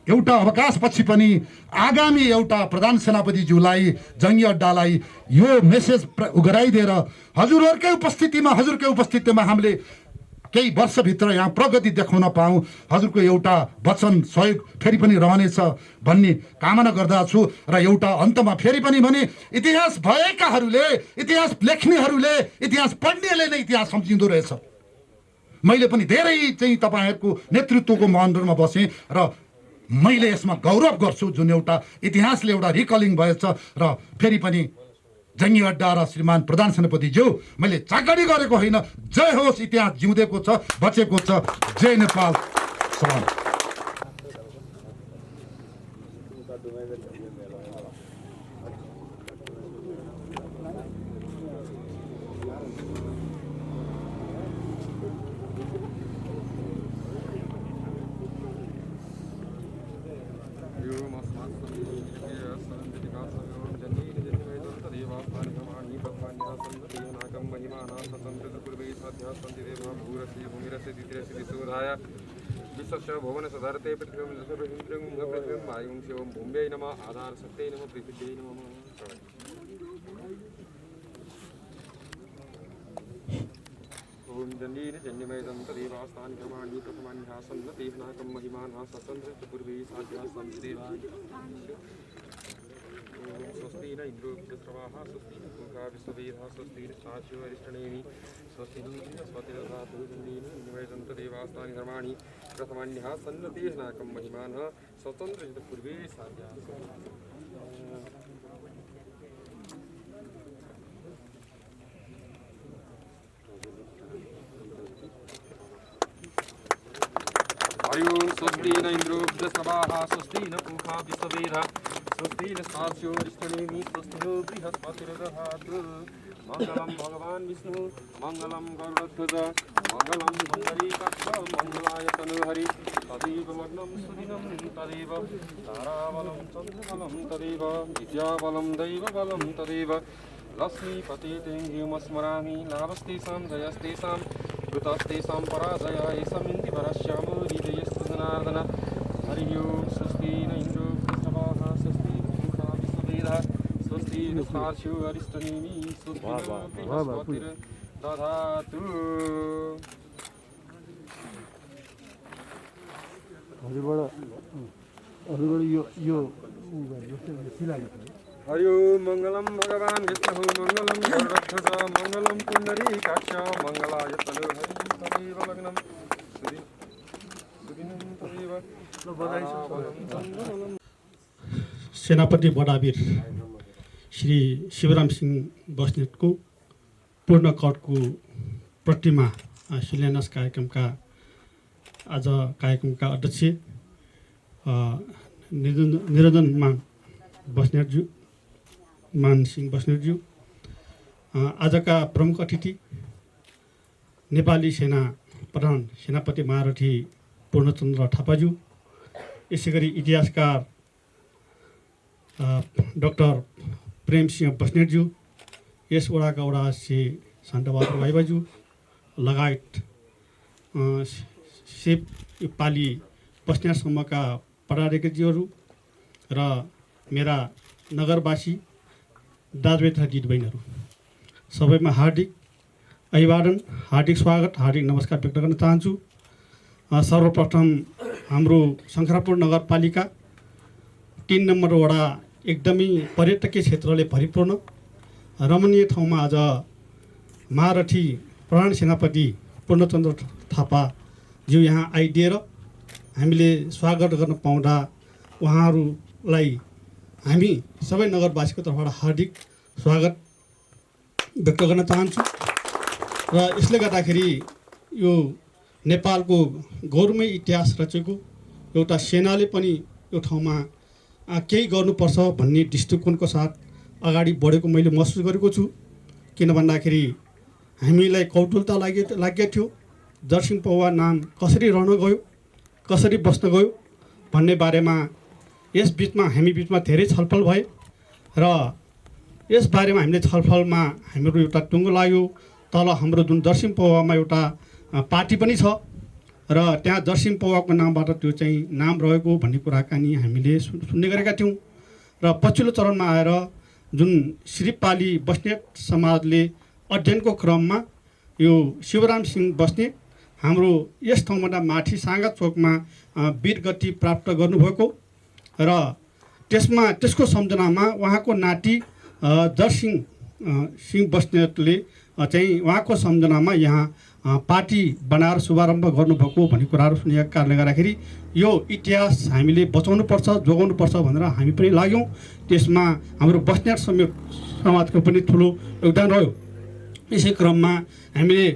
एउटा अवकाशपछि पनि आगामी एउटा प्रधान सेनापतिज्यूलाई जङ्गी अड्डालाई यो मेसेज गराइदिएर हजुरहरूकै उपस्थितिमा हामीले केही वर्षभित्र यहाँ प्रगति देखाउन पाऊँ, हजुरको एउटा वचन सहयोग फेरि पनि रहनेछ भन्ने कामना गर्दछु। र एउटा अन्तमा फेरि पनि भने इतिहास भएकाहरूले, इतिहास लेख्नेहरूले, इतिहास पढ्नेले नै इतिहास सम्झिँदो रहेछ। मैले पनि धेरै चाहिँ तपाईँहरूको नेतृत्वको मन्दिरमा बसेँ र मैले यसमा गौरव गर्छु, जुन एउटा इतिहासले एउटा रिकलिङ भएछ। र फेरि पनि जङ्गी अड्डा र श्रीमान प्रधान सेनापतिज्यू, मैले चाकरी गरेको होइन। जय होस्, इतिहास जिउँदेको छ, बचेको छ। जय नेपाल। सलाम। विश्वस्य भुवन सदारते पृथ्वीं वायुं शिवं भूम्यै नमः आधार शक्त्यै नमः पृथिव्यै नमः। ओम जन्येन जन्यमयदं तदेवास्तानि कर्माणि प्रथमान्यासं न तेनाकं महिमानः सतन्त्र पूर्वे साध्यासं देवाय। स्वस्ति न इन्द्रो विश्रवाः स्वस्ति न पूर्वा विश्ववेदाः स्वस्ति न साच्यो अरिष्टनेमि स्वस्ति न स्वस्तिरधातु जन्येन जन्यमयदं तदेवास्तानि कर्माणि प्रथमान्यः सन्नतेनाकं महिमानः स्वतन्त्र पूर्वे साध्यासं। हरिओम स्वस्ति न इन्द्रो विश्रवाः स्वस्ति न पूर्वा विश्ववेदाः स्वस्ति न साच्यो अरिष्टनेमि स्वस्ति नो बृहस्पतिर्दधातु। मंगलम भगवान विष्णु मंगलम गरुड़ध्वज मंगलम पुंडरीकाक्ष मंगलाय तनुहरि तदेव लग्नं सुदिनं तदेव ताराबलं चन्द्रबलं तदेव विद्याबलं दैवबलं तदेव लक्ष्मीपते तेङ्गिमस्मरामि लाभस्तेषां जयस्तेषां कृतस्तेषां पराजयाय समिन्दिवरस्यामो हृदयस्तु जनार्दन। हरि ओं स्वस्ति न इन्द्रो वृषभाः स्वस्ति पूषा विश्ववेदाः स्वस्ति न सार्ष्यो अरिष्टनेमि स्वस्ति न बृहस्पतिर्दधातु। हरि ओं मंगलम भगवान विष्णु मंगलम गरुड़ध्वज मंगलम पुंडरीकाक्ष मंगलाय तनुहरि तदेव लग्नं सुदिनं तदेव सेनापति बडावीर श्री शिवराम सिंह बस्नेतको पूर्ण कटको प्रतिमा शिलान्यास कार्यक्रमका आज कार्यक्रमका अध्यक्ष निरञ्जन मान सिंह बस्नेतज्यू, आजका प्रमुख अतिथि नेपाली सेना प्रधान सेनापति महारथी पूर्णचन्द्र थापाज्यू, यसै गरी इतिहासकार डाक्टर प्रेमसिंह बस्नेतज्यू, यस वडाका वडाध्यक्ष शान्तबहादुर भाइबाज्यू लगायत सेप पाली बस्नेतसम्मका पदाधिकारीज्यूहरू र मेरा नगरवासी दाजुभाइ तथा दिदीबहिनीहरू सबैमा हार्दिक अभिवादन, हार्दिक स्वागत, हार्दिक नमस्कार व्यक्त गर्न चाहन्छु। सर्वप्रथम हाम्रो शङ्खरापुर नगरपालिका 3 नम्बर वडा एकदमै पर्यटकीय क्षेत्रले भरिपूर्ण रमणीय ठाउँमा आज महारथी प्रधान सेनापति पूर्णचन्द्र थापाज्यू यहाँ आइदिएर हामीले स्वागत गर्न पाउँदा उहाँहरूलाई हामी सबै नगरवासीको तर्फबाट हार्दिक स्वागत व्यक्त गर्न चाहन्छु। र यसले गर्दाखेरि यो नेपालको गौरवमय इतिहास रचेको एउटा सेनाले पनि यो ठाउँमा केही गर्नुपर्छ भन्ने दृष्टिकोणको साथ अगाडि बढेको मैले महसुस गरेको छु। किन भन्दाखेरि हामीलाई कौतूहलता लागेको थियो, जरसिंह पौवा नाम कसरी रहन गयो, कसरी बस्न गयो भन्ने बारेमा यस बिचमा हामी बिचमा धेरै छलफल भए र यस बारेमा हामीले छलफलमा हाम्रो एउटा टुङ्गो लाग्यो। तल हाम्रो जुन जरसिंह पौवामा एउटा पार्टी पनि छ र त्यहाँ जर्सिम पौवाको नामबाट त्यो चाहिँ नाम रहेको भन्ने कुराकानी हामीले सुन्ने गरेका थियौँ। र पछिल्लो चरणमा आएर जुन श्रीपाली बस्नेत समाजले अध्ययनको क्रममा यो शिवराम सिंह बस्नेत हाम्रो यस ठाउँबाट माथि साँगा चोकमा वीरगति प्राप्त गर्नुभएको र त्यसको सम्झनामा उहाँको नाति जरसिंह सिंह बस्नेतले चाहिँ उहाँको सम्झनामा यहाँ पार्टी बनाएर शुभारम्भ गर्नुभएको भन्ने कुराहरू सुनेका कारणले गर्दाखेरि यो इतिहास हामीले बचाउनुपर्छ जोगाउनुपर्छ भनेर हामी पनि लाग्यौँ। त्यसमा हाम्रो बस्नेत समाजको पनि ठुलो योगदान रह्यो। यसै क्रममा हामीले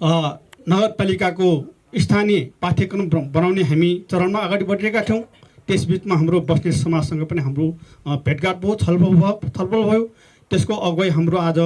नगरपालिकाको स्थानीय पाठ्यक्रम बनाउने हामी चरणमा अगाडि बढिरहेका थियौँ। त्यसबिचमा हाम्रो बस्नेत समाजसँग पनि हाम्रो भेटघाट भयो, छलफल भयो। त्यसको अगुवाई हाम्रो आज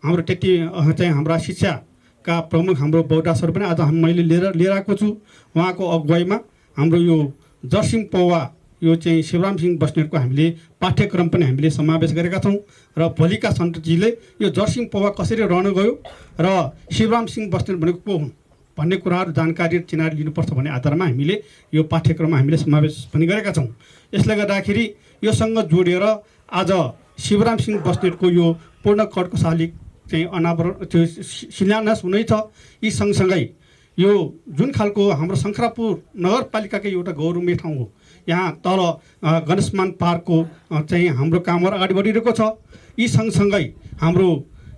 हाम्रो त्यति चाहिँ हाम्रा शिक्षाका प्रमुख हाम्रो बौद्ध सर पनि आज मैले लिएर आएको छु। उहाँको अगुवाईमा हाम्रो यो जरसिंह पौवा यो चाहिँ शिवराम सिंह बस्नेतको हामीले पाठ्यक्रम पनि हामीले समावेश गरेका छौँ र भोलिका सन्ततिले यो जरसिंह पौवा कसरी रहन गयो र शिवराम सिंह बस्नेत भनेको को हुन् भन्ने कुराहरू जानकारी चिनारी लिनुपर्छ भन्ने आधारमा हामीले यो पाठ्यक्रममा हामीले समावेश पनि गरेका छौँ। यसले गर्दाखेरि योसँग जोडिएर आज शिवराम सिंह बस्नेतको यो पूर्ण कडकोशाली चाहिँ अनावरण त्यो शिलान्यास हुनेछ। यी सँगसँगै यो जुन खालको हाम्रो शङ्खरापुर नगरपालिकाकै एउटा गौरवमय ठाउँ हो। यहाँ तल गणेशमान पार्कको चाहिँ हाम्रो कामहरू अगाडि बढिरहेको छ। यी सँगसँगै हाम्रो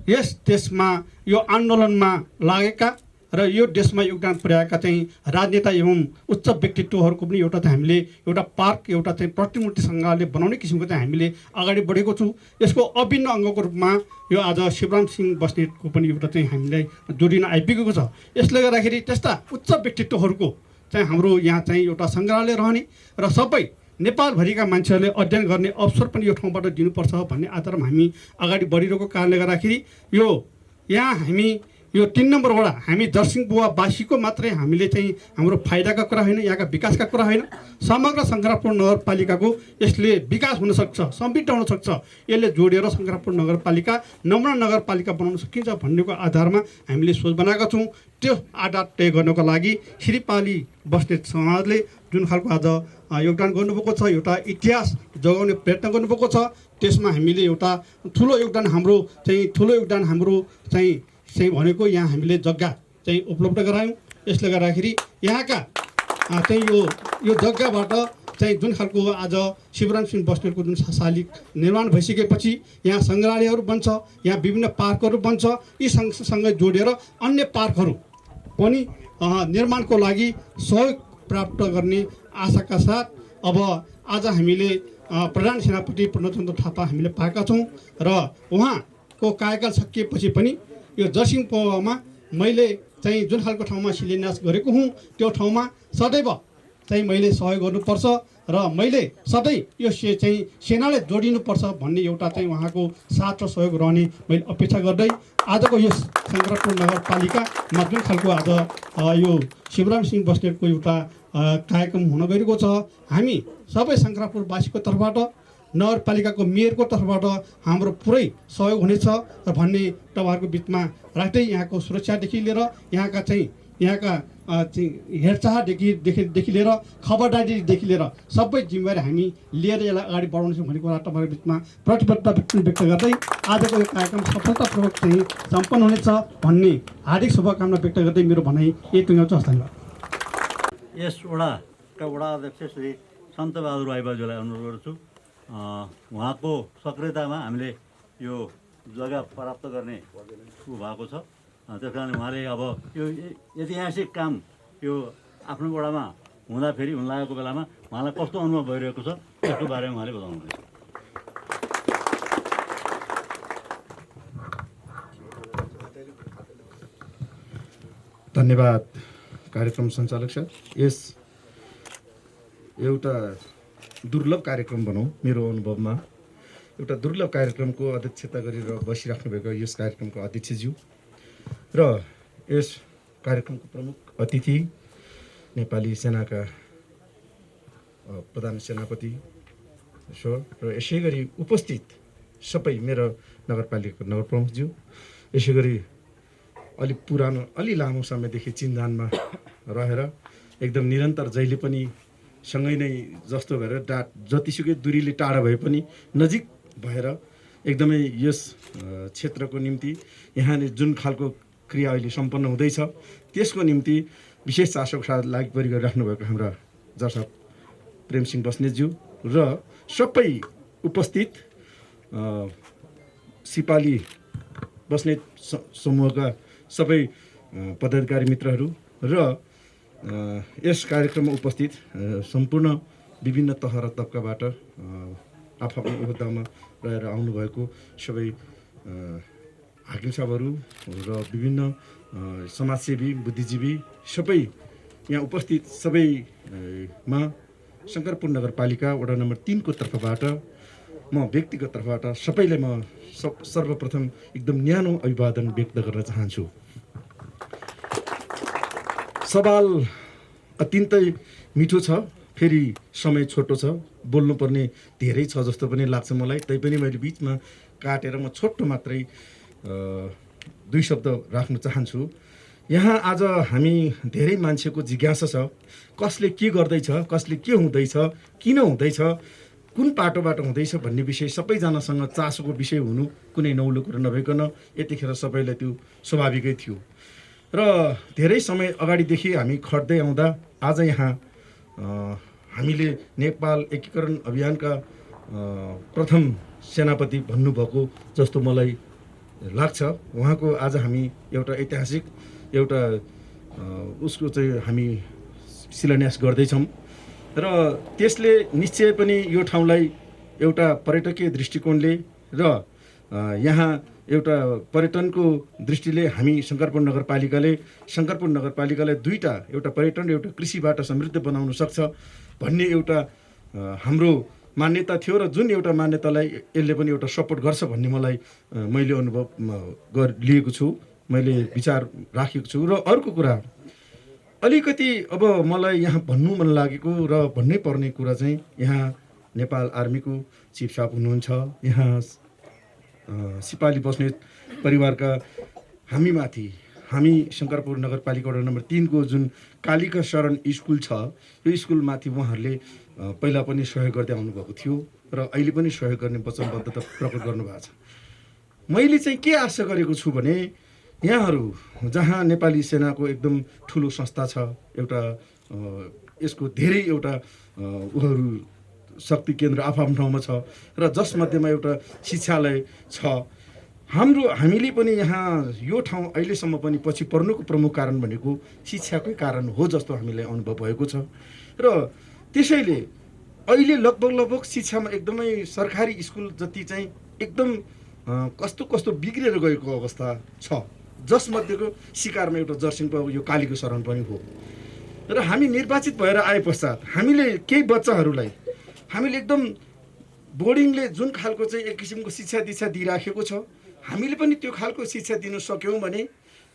यस देशमा यो आन्दोलनमा लागेका र यो देशमा योगदान पुर्याएका चाहिँ राजनेता एवं उच्च व्यक्तित्वहरूको पनि एउटा चाहिँ हामीले एउटा पार्क एउटा चाहिँ प्रतिमूर्ति सङ्ग्रहालय बनाउने किसिमको चाहिँ हामीले अगाडि बढेको छु। यसको अभिन्न अङ्गको रूपमा यो आज शिवराम सिंह बस्नेतको पनि एउटा चाहिँ हामीलाई जोडिन आइपुगेको छ। यसले गर्दाखेरि त्यस्ता उच्च व्यक्तित्वहरूको चाहिँ हाम्रो यहाँ चाहिँ एउटा सङ्ग्रहालय रहने र सबै नेपालभरिका मान्छेहरूले अध्ययन गर्ने अवसर पनि यो ठाउँबाट दिनुपर्छ भन्ने आधारमा हामी अगाडि बढिरहेको कारणले गर्दाखेरि यो यहाँ हामी यो 3 नम्बर वडा हामी जरसिंह पौवावासीको मात्रै हामीले चाहिँ हाम्रो फाइदाका कुरा होइन, यहाँका विकासका कुरा होइन, समग्र शङ्खरापुर नगरपालिकाको यसले विकास हुनसक्छ, समृद्ध हुनसक्छ। यसले जोडेर शङ्खरापुर नगरपालिका नम्र नगरपालिका बनाउन सकिन्छ भन्नेको आधारमा हामीले सोच बनाएका छौँ। त्यो आधार तय गर्नको लागि श्रीपाली बस्नेत समाजले जुन खालको आज योगदान गर्नुभएको छ, एउटा इतिहास जोगाउने प्रयत्न गर्नुभएको छ, त्यसमा हामीले एउटा ठुलो योगदान हाम्रो चाहिँ भनेको यहाँ हामीले जग्गा चाहिँ उपलब्ध गरायौँ। यसले गर्दाखेरि यहाँका चाहिँ यो जग्गाबाट चाहिँ जुन खालको आज शिवराम सिंह बस्नेतको जुन शालिग निर्माण भइसकेपछि यहाँ सङ्ग्रहालयहरू बन्छ, यहाँ विभिन्न पार्कहरू बन्छ। यी सँगसँगै जोडेर अन्य पार्कहरू पनि निर्माणको लागि सहयोग प्राप्त गर्ने आशाका साथ अब आज हामीले प्रधान सेनापति पूर्णचन्द्र थापा हामीले पाएका छौँ र उहाँको कार्यकाल सकिएपछि पनि यो जरसिंह पौवामा मैले चाहिँ जुन खालको ठाउँमा शिलान्यास गरेको हुँ त्यो ठाउँमा सदैव चाहिँ मैले सहयोग गर्नुपर्छ र मैले सधैँ यो चाहिँ सेनाले जोडिनुपर्छ भन्ने एउटा चाहिँ उहाँको साथ र सहयोग रहने मैले अपेक्षा गर्दै आजको यस शङ्खरापुर नगरपालिकामा जुन खालको आज यो शिवराम सिंह बस्नेतको एउटा कार्यक्रम हुन गइरहेको छ, हामी सबै शङ्खरापुरवासीको तर्फबाट नगरपालिकाको मेयरको तर्फबाट हाम्रो पुरै सहयोग हुनेछ भन्ने तपाईँहरूको बिचमा राख्दै यहाँको सुरक्षादेखि लिएर यहाँका हेरचाहदेखि लिएर खबरदारीदेखि लिएर सबै जिम्मेवारी हामी लिएर यसलाई अगाडि बढाउनेछौँ भन्ने कुरा तपाईँहरूको बिचमा प्रतिबद्धता व्यक्त गर्दै आजको यो कार्यक्रम सफलतापूर्वक चाहिँ सम्पन्न हुनेछ भन्ने हार्दिक शुभकामना व्यक्त गर्दै मेरो भनाइ यही टुङ्ग्याउँछु। हस्, धन्यवाद। यस वडाका वडा अध्यक्ष श्री सन्तबहादुर आइबाजुलाई अनुरोध गर्छु। उहाँको सक्रियतामा हामीले यो जग्गा प्राप्त गर्ने भएको छ। त्यस कारण उहाँले अब यो ऐतिहासिक काम यो आफ्नो वडामा हुँदाखेरि हुन लागेको बेलामा उहाँलाई कस्तो अनुभव भइरहेको छ त्यसको बारेमा उहाँले बताउनुहुनेछ। धन्यवाद कार्यक्रम सञ्चालक सर। यस एउटा दुर्लभ कार्यक्रम भनौँ, मेरो अनुभवमा एउटा दुर्लभ कार्यक्रमको अध्यक्षता गरेर बसिराख्नु भएको यस कार्यक्रमको अध्यक्षज्यू र यस कार्यक्रमको प्रमुख अतिथि नेपाली सेनाका प्रधान सेनापति सर र यसै गरी उपस्थित सबै मेरो नगरपालिकाको नगर प्रमुखज्यू, यसै गरी अलिक पुरानो अलि लामो समयदेखि चिनजानमा रहेर एकदम निरन्तर जहिले पनि सँगै नै जस्तो भएर जतिसुकै दूरीले टाढा भए पनि नजिक भएर एकदमै यस क्षेत्रको निम्ति यहाँले जुन खालको क्रिया अहिले सम्पन्न हुँदैछ त्यसको निम्ति विशेष चासोको साथ लागि परि गरिराख्नु भएको हाम्रा जर्सा प्रेमसिंह बस्नेतज्यू र सबै उपस्थित सिपाली बस्नेत समूहका सबै पदाधिकारी मित्रहरू र यस कार्यक्रममा उपस्थित सम्पूर्ण विभिन्न तह र तबकाबाट आफ्नो ओहदामा रहेर आउनुभएको सबै हाकिम साहबहरू र विभिन्न समाजसेवी बुद्धिजीवी सबै यहाँ उपस्थित सबैमा शङ्करपुर नगरपालिका वडा नम्बर 3 को तर्फबाट म व्यक्तिगत तर्फबाट सबैलाई म सर्वप्रथम एकदम न्यानो अभिवादन व्यक्त गर्न चाहन्छु। सवाल अत्यन्तै मिठो छ, फेरि समय छोटो छ, बोल्नुपर्ने धेरै छ जस्तो पनि लाग्छ मलाई। तैपनि मैले बिचमा काटेर म छोटो मात्रै 2 शब्द राख्न चाहन्छु। यहाँ आज हामी धेरै मान्छेको जिज्ञासा छ, कसले के गर्दैछ, कसले के हुँदैछ, किन हुँदैछ, कुन पाटोबाट हुँदैछ भन्ने विषय सबैजनासँग चासोको विषय हुनु कुनै नौलो कुरो नभइकन यतिखेर सबैलाई त्यो स्वाभाविकै थियो। र धेरै समय अगाडिदेखि हामी खट्दै आउँदा आज यहाँ हामीले नेपाल एकीकरण अभियानका प्रथम सेनापति भन्नुभएको जस्तो मलाई लाग्छ। उहाँको आज हामी एउटा ऐतिहासिक एउटा उसको चाहिँ हामी शिलान्यास गर्दैछौँ र त्यसले निश्चय पनि यो ठाउँलाई एउटा पर्यटकीय दृष्टिकोणले र यहाँ एउटा पर्यटनको दृष्टिले हामी शङ्करपुर नगरपालिकाले दुईटा एउटा पर्यटन र एउटा कृषिबाट समृद्ध बनाउन सक्छ भन्ने एउटा हाम्रो मान्यता थियो र जुन एउटा मान्यतालाई यसले पनि एउटा सपोर्ट गर्छ भन्ने मैले अनुभव लिएको छु, मैले विचार राखेको छु। र अर्को कुरा अलिकति अब मलाई यहाँ भन्नु मन लागेको र भन्नै पर्ने कुरा चाहिँ यहाँ नेपाल आर्मीको चिफ साहब हुनुहुन्छ, यहाँ सिपाली बस्नेत परिवारका हामी शङ्करपुर नगरपालिका वडा नम्बर 3 को जुन कालिका शरण स्कुल छ यो स्कुलमाथि उहाँहरूले पहिला पनि सहयोग गर्दै आउनुभएको थियो र अहिले पनि सहयोग गर्ने वचनबद्धता प्रकट गर्नुभएको छ। मैले चाहिँ के आशा गरेको छु भने यहाँहरू जहाँ नेपाली सेनाको एकदम ठुलो संस्था छ, एउटा यसको धेरै एउटा उहरू शक्ति केन्द्र आफ्नो ठाउँमा छ र जसमध्येमा एउटा शिक्षालय छ। हामीले पनि यहाँ यो ठाउँ अहिलेसम्म पनि पछि पर्नुको प्रमुख कारण भनेको शिक्षाकै कारण हो जस्तो हामीलाई अनुभव भएको छ। र त्यसैले अहिले लगभग शिक्षामा एकदमै सरकारी स्कुल जति चाहिँ एकदम कस्तो बिग्रेर गएको अवस्था छ, जसमध्येको शिकारमा एउटा जर्सिङको यो कालीको शरण पनि हो। र हामी निर्वाचित भएर आए पश्चात हामीले केही बच्चाहरूलाई हामीले एकदम बोर्डिङले जुन खालको चाहिँ एक किसिमको शिक्षा दीक्षा दिइराखेको छ, हामीले पनि त्यो खालको शिक्षा दिन सक्यौँ भने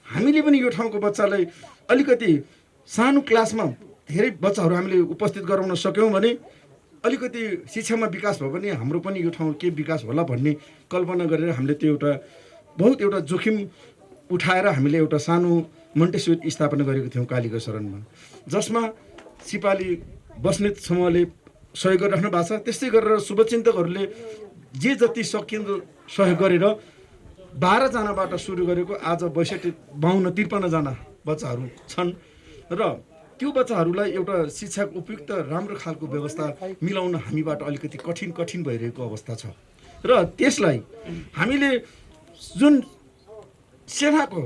हामीले पनि यो ठाउँको बच्चालाई अलिकति सानो क्लासमा धेरै बच्चाहरू हामीले उपस्थित गराउन सक्यौँ भने अलिकति शिक्षामा विकास भयो भने हाम्रो पनि यो ठाउँ के विकास होला भन्ने कल्पना गरेर हामीले त्यो बहुत एउटा जोखिम उठाएर हामीले एउटा सानो मन्टेसरी स्थापना गरेको थियौँ कालीका शरणमा, जसमा सिपाली बस्नेत समूहले सहयोग गरिराख्नु भएको छ। त्यस्तै गरेर शुभचिन्तकहरूले जे जति सकिँदो सहयोग गरेर 12 जनाबाट सुरु गरेको आज 52-53 जना बच्चाहरू छन् र त्यो बच्चाहरूलाई एउटा शिक्षाको उपयुक्त राम्रो खालको व्यवस्था मिलाउन हामीबाट अलिकति कठिन भइरहेको अवस्था छ। र त्यसलाई हामीले जुन सेनाको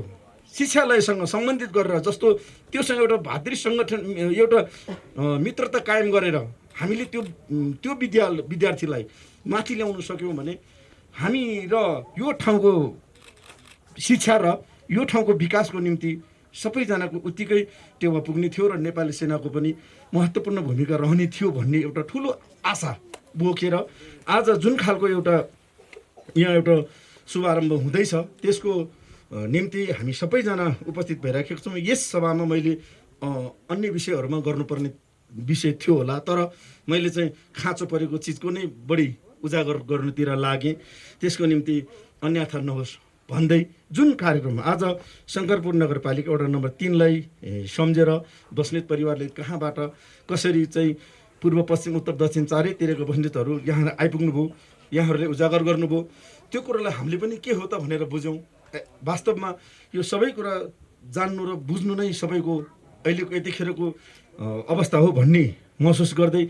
शिक्षालयसँग सम्बन्धित गरेर जस्तो त्योसँग एउटा भातृ सङ्गठन एउटा मित्रता कायम गरेर हामीले त्यो विद्यार्थीलाई माथि ल्याउन सक्यौँ भने हामी र यो ठाउँको शिक्षा र यो ठाउँको विकासको निम्ति सबैजनाको उत्तिकै टेवा पुग्ने थियो र नेपाली सेनाको पनि महत्त्वपूर्ण भूमिका रहने थियो भन्ने एउटा ठुलो आशा बोकेर आज जुन खालको यहाँ एउटा शुभारम्भ हुँदैछ त्यसको निम्ति हामी सबैजना उपस्थित भइराखेका छौँ। यस सभामा मैले अन्य विषयहरूमा गर्नुपर्ने विषय थियो होला, तर मैले चाहिँ खाँचो परेको चिजको नै बढी उजागर गर्नुतिर लागेँ। त्यसको निम्ति अन्यथा नहोस् भन्दै जुन कार्यक्रम आज शङ्करपुर नगरपालिका वडा नम्बर 3लाई सम्झेर बस्नेत परिवारले कहाँबाट कसरी चाहिँ पूर्व पश्चिम उत्तर दक्षिण चारैतिरको बस्नेतहरू यहाँ आइपुग्नुभयो, यहाँहरूले उजागर गर्नुभयो। त्यो कुरालाई हामीले पनि के हो त भनेर बुझ्यौँ। वास्तवमा यो सबै कुरा जान्नु र बुझ्नु नै सबैको अहिलेको यतिखेरको अवस्था हो भन्ने महसुस गर्दै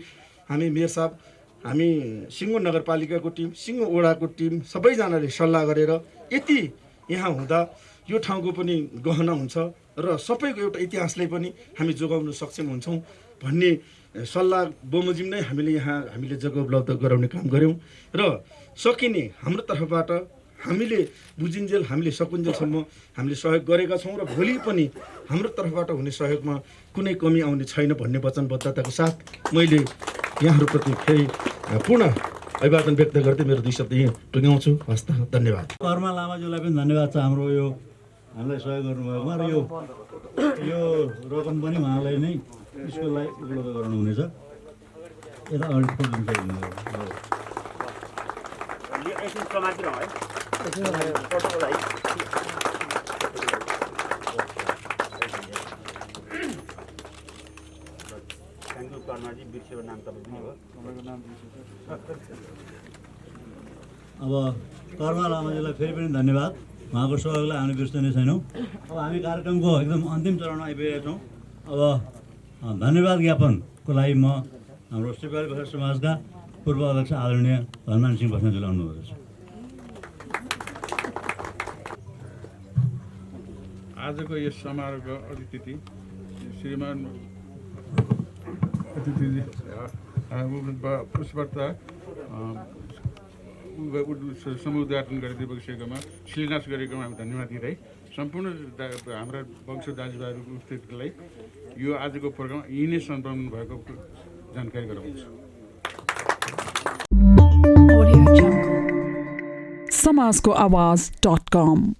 हामी मेयर साहब, हामी सिङ्गो नगरपालिकाको टिम, सिङ्गो वडाको टिम सबैजनाले सल्लाह गरेर यति यहाँ हुँदा यो ठाउँको पनि गहना हुन्छ र सबैको एउटा इतिहासलाई पनि हामी जोगाउन सक्षम हुन्छौँ भन्ने सल्लाह बमोजिम नै हामीले जग्गा उपलब्ध गराउने काम गऱ्यौँ र सकिने हाम्रो तर्फबाट हामीले बुझिन्जेल हामीले सकुन्जेलसम्म हामीले सहयोग गरेका छौँ र भोलि पनि हाम्रो तर्फबाट हुने सहयोगमा कुनै कमी आउने छैन भन्ने वचनबद्धताको साथ मैले यहाँहरूप्रति फेरि पूर्ण अभिवादन व्यक्त गर्दै मेरो 2 शब्द यहीँ टुङ्ग्याउँछु। हस्त, धन्यवाद। कर्मा लामाज्यूलाई पनि धन्यवाद छ हाम्रो यो हामीलाई सहयोग गर्नुभएकोमा र यो रकम पनि उहाँलाई नै स्कुललाई उपलब्ध गराउनुहुनेछ। यता अब कर्मा लामाजीलाई फेरि पनि धन्यवाद। उहाँको सहयोगलाई हामी बिर्सने छैनौँ। अब हामी कार्यक्रमको एकदम अन्तिम चरणमा आइपुगेका छौँ। अब धन्यवाद ज्ञापनको लागि म हाम्रो सिपाही बजार समाजका पूर्व अध्यक्ष आदरणीय धनमान सिंह बस्नेतजीलाई अनुरोध गर्छु। आजको यस समारोहको अतिथि श्रीमान पुष्पता समूह उद्घाटन गरिदिए बसेकोमा शिलान्यास गरेकोमा हामी धन्यवाद दिँदै सम्पूर्ण हाम्रा वंश दाजुभाइहरूको उपस्थितिलाई यो आजको प्रोग्राम यही नै सम्पन्न भएको जानकारी गराउँछु। समाजको आवाज.com